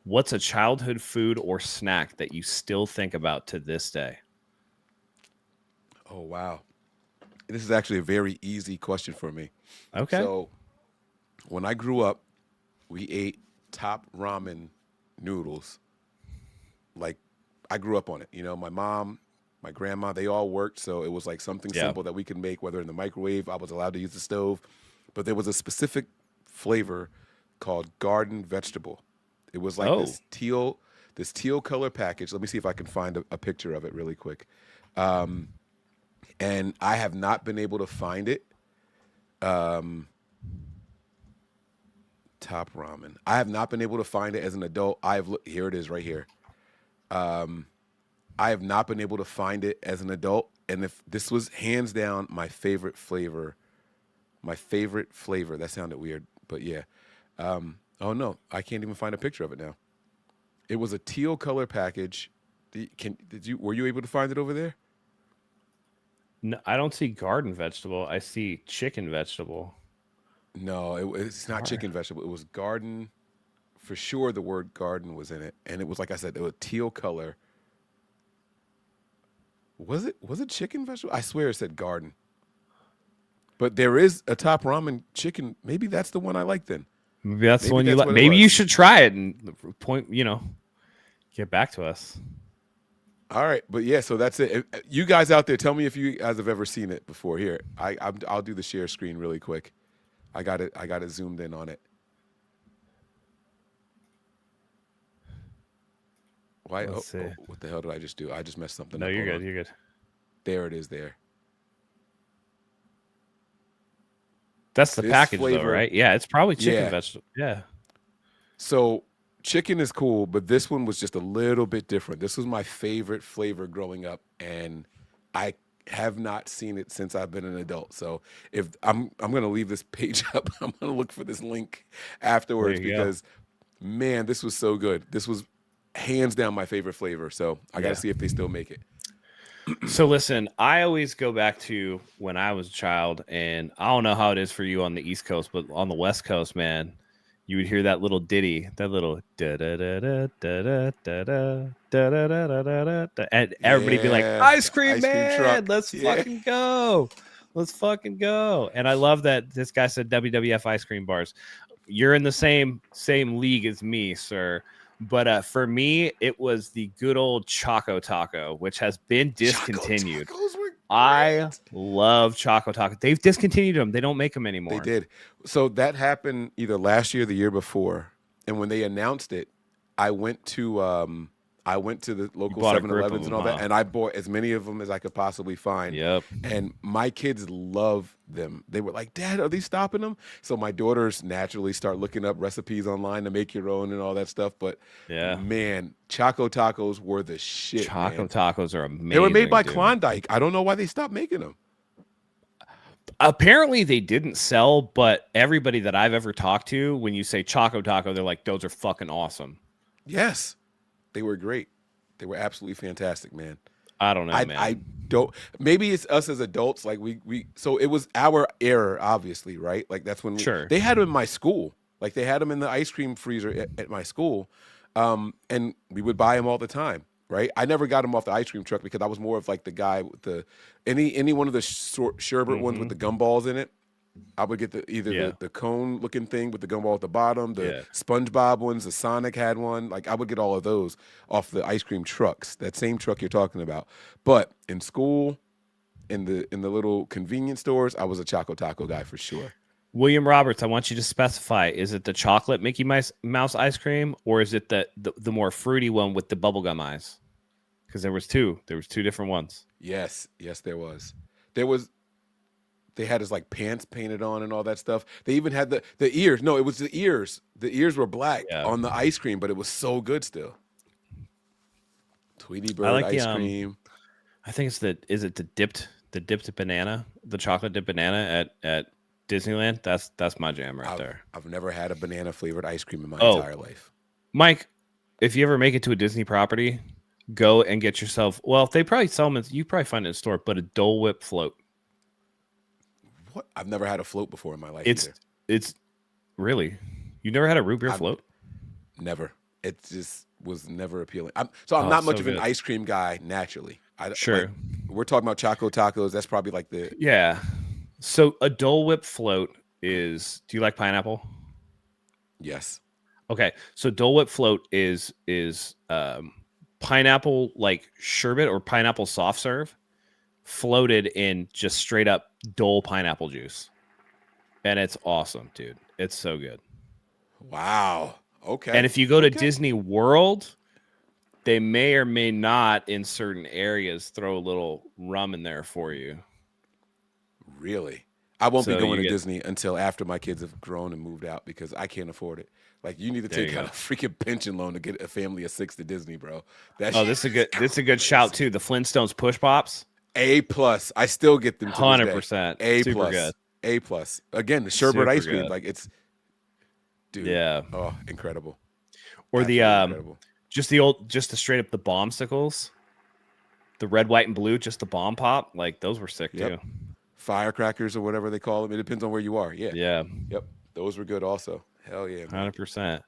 A: what's a childhood food or snack that you still think about to this day?
B: Oh wow. This is actually a very easy question for me.
A: Okay.
B: So when I grew up, we ate top ramen noodles. Like I grew up on it. You know, my mom, my grandma, they all worked. So it was like something simple that we could make, whether in the microwave, I was allowed to use the stove. But there was a specific flavor called garden vegetable. It was like this teal color package. Let me see if I can find a picture of it really quick. And I have not been able to find it. Top ramen. I have not been able to find it as an adult. Here it is right here. I have not been able to find it as an adult. And if this was hands down my favorite flavor, that sounded weird, but yeah. Oh no, I can't even find a picture of it now. It was a teal color package. Were you able to find it over there?
A: No, I don't see garden vegetable. I see chicken vegetable.
B: No, it's not chicken vegetable. It was garden. For sure, the word garden was in it, and it was like I said, it was teal color. Was it chicken vegetable? I swear it said garden. But there is a top ramen chicken. Maybe that's the one I like then.
A: Maybe that's the one you like. Maybe you should try it and get back to us.
B: All right, but yeah, so that's it. You guys out there, tell me if you guys have ever seen it before. Here, I'll do the share screen really quick. I got it zoomed in on it. Why?
A: Let's see.
B: What the hell did I just do? I just messed something
A: No,
B: up.
A: you're
B: Hold
A: good.
B: on.
A: You're good.
B: There it is. There.
A: That's the
B: This
A: package, though,
B: flavor-
A: right? Yeah, it's probably chicken
B: Yeah.
A: vegetable. Yeah.
B: So chicken is cool, but this one was just a little bit different. This was my favorite flavor growing up, and I have not seen it since I've been an adult. So if I'm gonna leave this page up, I'm gonna look for this link afterwards
A: There you go.
B: because man, this was so good. This was hands down my favorite flavor. So I gotta
A: Yeah.
B: see if they still make it.
A: So listen, I always go back to when I was a child, and I don't know how it is for you on the East Coast, but on the West Coast, man, you would hear that little ditty, that little da da da da da da da da da da da da da, and everybody be like,
B: Yeah,
A: "Ice cream,
B: ice cream
A: man,
B: truck."
A: let's
B: Yeah.
A: fucking go, let's fucking go!" And I love that this guy said WWF ice cream bars. You're in the same league as me, sir. But for me, it was the good old Choco Taco, which has been discontinued.
B: Choco Tacos were
A: I
B: great.
A: love Choco Taco. They've discontinued them. They don't make them anymore.
B: They did. So that happened either last year or the year before. And when they announced it, I went to the local
A: bought a grip
B: 7-Elevens
A: of
B: and all
A: them,
B: that,
A: huh?
B: and I bought as many of them as I could possibly find.
A: Yep.
B: And my kids love them. They were like, "Dad, are they stopping them?" So my daughters naturally start looking up recipes online to make your own and all that stuff. But
A: Yeah.
B: man, Choco Tacos were the shit.
A: Choco
B: man.
A: Tacos are amazing.
B: They were made by
A: dude.
B: Klondike. I don't know why they stopped making them.
A: Apparently, they didn't sell, but everybody that I've ever talked to, when you say Choco Taco, they're like, "Those are fucking awesome."
B: Yes, they were great. They were absolutely fantastic, man.
A: I don't know, man.
B: I don't. Maybe it's us as adults. Like we. So it was our era, obviously, right? Like that's when
A: Sure.
B: they had them in my school. Like they had them in the ice cream freezer at my school, and we would buy them all the time, right? I never got them off the ice cream truck because I was more of like the guy with the any one of the sherbet ones with the gumballs in it. I would get either the cone looking thing with the gumball at the bottom, the SpongeBob ones, the Sonic had one. Like I would get all of those off the ice cream trucks, that same truck you're talking about. But in school, in the little convenience stores, I was a Choco Taco guy for sure.
A: William Roberts, I want you to specify: is it the chocolate Mickey Mouse ice cream, or is it the more fruity one with the bubblegum eyes? Because there was two different ones.
B: Yes, there was. They had his like pants painted on and all that stuff. They even had the ears. No, it was the ears. The ears were black on the ice cream, but it was so good still. Tweety Bird
A: like
B: ice cream.
A: I think it's the dipped banana, the chocolate dipped banana at Disneyland. That's my jam right there.
B: I've never had a banana flavored ice cream in my
A: Oh.
B: entire life.
A: Mike, if you ever make it to a Disney property, go and get yourself. Well, if they probably sell them, you probably find it in a store. But a Dole Whip float.
B: What? I've never had a float before in my life.
A: It's really, you never had a root beer float?
B: Never. It just was never appealing. I'm not much of an ice cream guy naturally.
A: Sure.
B: Like, we're talking about Choco Tacos. That's probably like the
A: Yeah. So a Dole Whip float is. Do you like pineapple?
B: yes.
A: Okay. So Dole Whip float is pineapple like sherbet or pineapple soft serve floated in just straight up Dole pineapple juice. And it's awesome, dude. It's so good.
B: Wow. Okay.
A: And if you go to Disney World, they may or may not in certain areas throw a little rum in there for you.
B: Really? I won't be
A: So
B: going
A: you
B: to
A: get-
B: Disney until after my kids have grown and moved out because I can't afford it. Like you need to
A: There
B: take
A: you
B: out
A: go.
B: a freaking pension loan to get a family of 6 to Disney, bro. That's
A: Oh, this is a good shout too. The Flintstones push pops.
B: A+. I still get them to
A: 100%.
B: A+.
A: Super good.
B: A+. Again, the sherbet
A: Super
B: ice cream,
A: good.
B: like it's dude.
A: Yeah.
B: Oh, incredible.
A: Or the
B: Absolutely incredible.
A: just the straight up the bombsicles. The red, white, and blue, just the bomb pop. Like those were sick
B: Yep.
A: too.
B: Firecrackers or whatever they call them. It depends on where you are. Yeah.
A: Yeah.
B: Yep. Those were good also. Hell yeah, man.
A: 100%.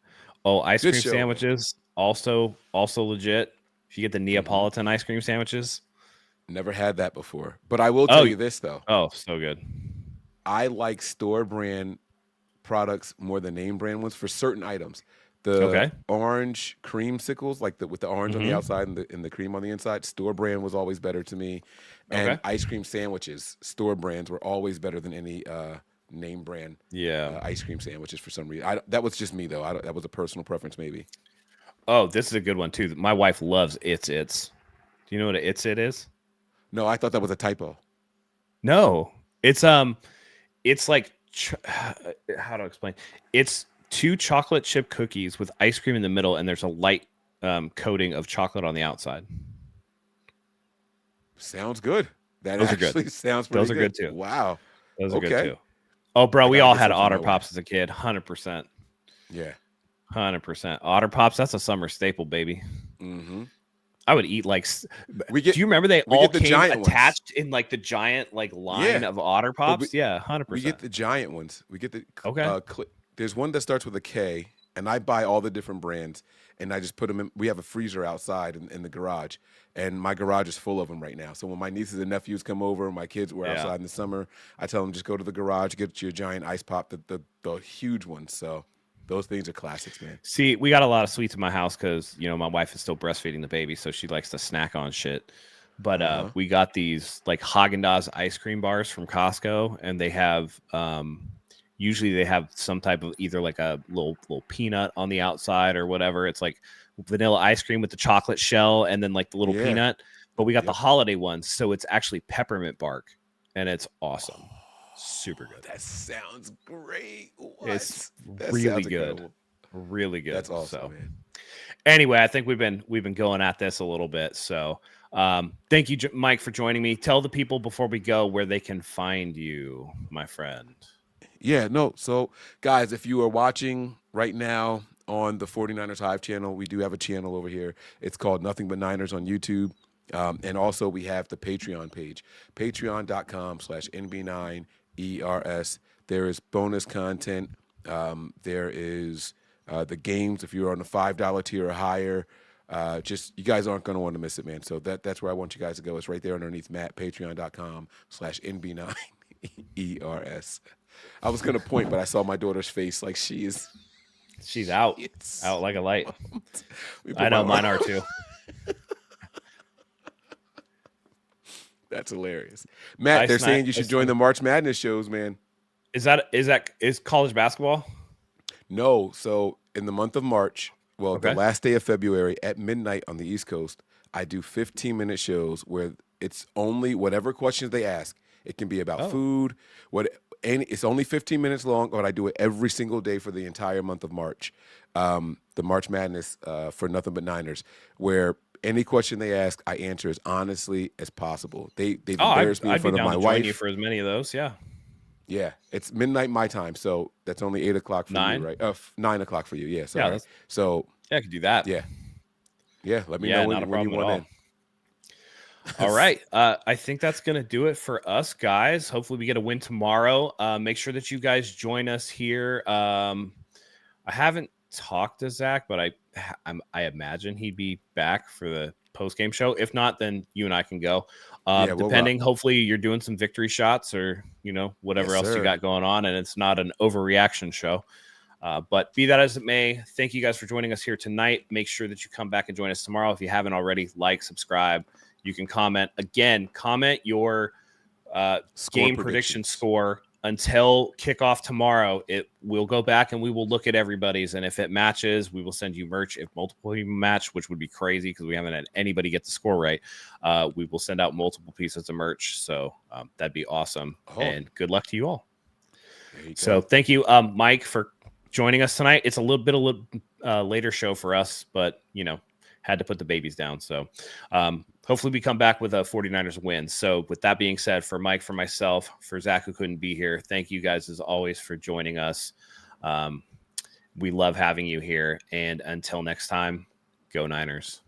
A: Oh, ice
B: Good
A: cream
B: show, man.
A: sandwiches also legit. If you get the Neapolitan ice cream sandwiches.
B: Never had that before. But I will tell you this though.
A: Oh, so good.
B: I like store brand products more than name brand ones for certain items. The
A: Okay.
B: orange creamsicles, like with the orange on the outside and the cream on the inside, store brand was always better to me. And
A: Okay.
B: ice cream sandwiches, store brands were always better than any name brand
A: Yeah.
B: ice cream sandwiches for some reason. That was just me though. That was a personal preference maybe.
A: Oh, this is a good one too. My wife loves It's. Do you know what a It is?
B: No, I thought that was a typo.
A: No, it's like how to explain? It's 2 chocolate chip cookies with ice cream in the middle, and there's a light coating of chocolate on the outside.
B: Sounds good. That
A: Those are good.
B: actually sounds pretty
A: Those are good too.
B: Wow.
A: Those are good
B: Okay.
A: too. Oh, bro,
B: I
A: we
B: gotta
A: all
B: get
A: had
B: some for
A: Otter
B: my
A: Pops
B: wife.
A: as a kid. 100%.
B: Yeah.
A: 100%. Otter Pops, that's a summer staple, baby.
B: Mm-hmm.
A: I would eat like.
B: We
A: Do you remember they
B: we
A: all
B: get the
A: came
B: giant ones.
A: attached in like the giant like line
B: Yeah.
A: of Otter
B: But
A: Pops? Yeah, 100%.
B: we get the giant ones. We get the
A: Okay.
B: there's one that starts with a K, and I buy all the different brands, and I just put them in. We have a freezer outside in the garage, and my garage is full of them right now. So when my nieces and nephews come over, my kids were
A: Yeah.
B: outside in the summer, I tell them just go to the garage, get your giant ice pop, the huge ones. So those things are classics, man.
A: See, we got a lot of sweets in my house because my wife is still breastfeeding the baby, so she likes to snack on shit. But we got these like Haagen-Dazs ice cream bars from Costco, and they have usually they have some type of either like a little peanut on the outside or whatever. It's like vanilla ice cream with the chocolate shell and then like the little
B: Yeah.
A: peanut. But we got the
B: Yep.
A: holiday ones, so it's actually peppermint bark, and it's awesome. Super good.
B: That sounds great. What?
A: It's
B: That
A: really
B: sounds
A: good.
B: incredible.
A: Really good.
B: That's awesome,
A: So
B: man.
A: anyway, I think we've been going at this a little bit. So thank you, Mike, for joining me. Tell the people before we go where they can find you, my friend.
B: Yeah, no. So, guys, if you are watching right now on the 49ers Hive channel, we do have a channel over here. It's called Nothing But Niners on YouTube. And also we have the Patreon page, patreon.com/NB9ERS. There is bonus content. There is the games if you're on the $5 tier or higher. Just you guys aren't going to want to miss it, man. So that's where I want you guys to go. It's right there underneath Matt, patreon.com/NB9ERS. I was going to point, but I saw my daughter's face like she's
A: out like a light. I know mine are too.
B: That's hilarious. Matt, they're saying you should join the March Madness shows, man.
A: Is college basketball?
B: No. So in the month of March, the last day of February at midnight on the East Coast, I do 15-minute shows where it's only whatever questions they ask. It can be about food, it's only 15 minutes long, but I do it every single day for the entire month of March. The March Madness for Nothing But Niners, where any question they ask, I answer as honestly as possible. They've embarrassed me in front of my wife.
A: Join you for as many of those, yeah.
B: Yeah, it's midnight my time, so that's only 8 o'clock for you, right? 9 o'clock for you, yeah. Sorry.
A: So I could do that.
B: Yeah. Let me know when you want in.
A: All right. I think that's going to do it for us, guys. Hopefully we get a win tomorrow. Make sure that you guys join us here. I haven't talked to Zach, but I imagine he'd be back for the post-game show. If not, then you and I can go. Depending, hopefully you're doing some victory shots or, whatever else you got going on, and it's not an overreaction show. But be that as it may, thank you guys for joining us here tonight. Make sure that you come back and join us tomorrow. If you haven't already, like, subscribe. You can comment your game prediction score until kickoff tomorrow. We'll go back and we will look at everybody's, and if it matches, we will send you merch. If multiple people match, which would be crazy because we haven't had anybody get the score right, we will send out multiple pieces of merch. So that'd be awesome. And good luck to you all. So thank you, Mike, for joining us tonight. It's a little bit later show for us, but had to put the babies down. So hopefully we come back with a 49ers win. So with that being said, for Mike, for myself, for Zach, who couldn't be here, thank you guys as always for joining us. We love having you here. And until next time, go Niners.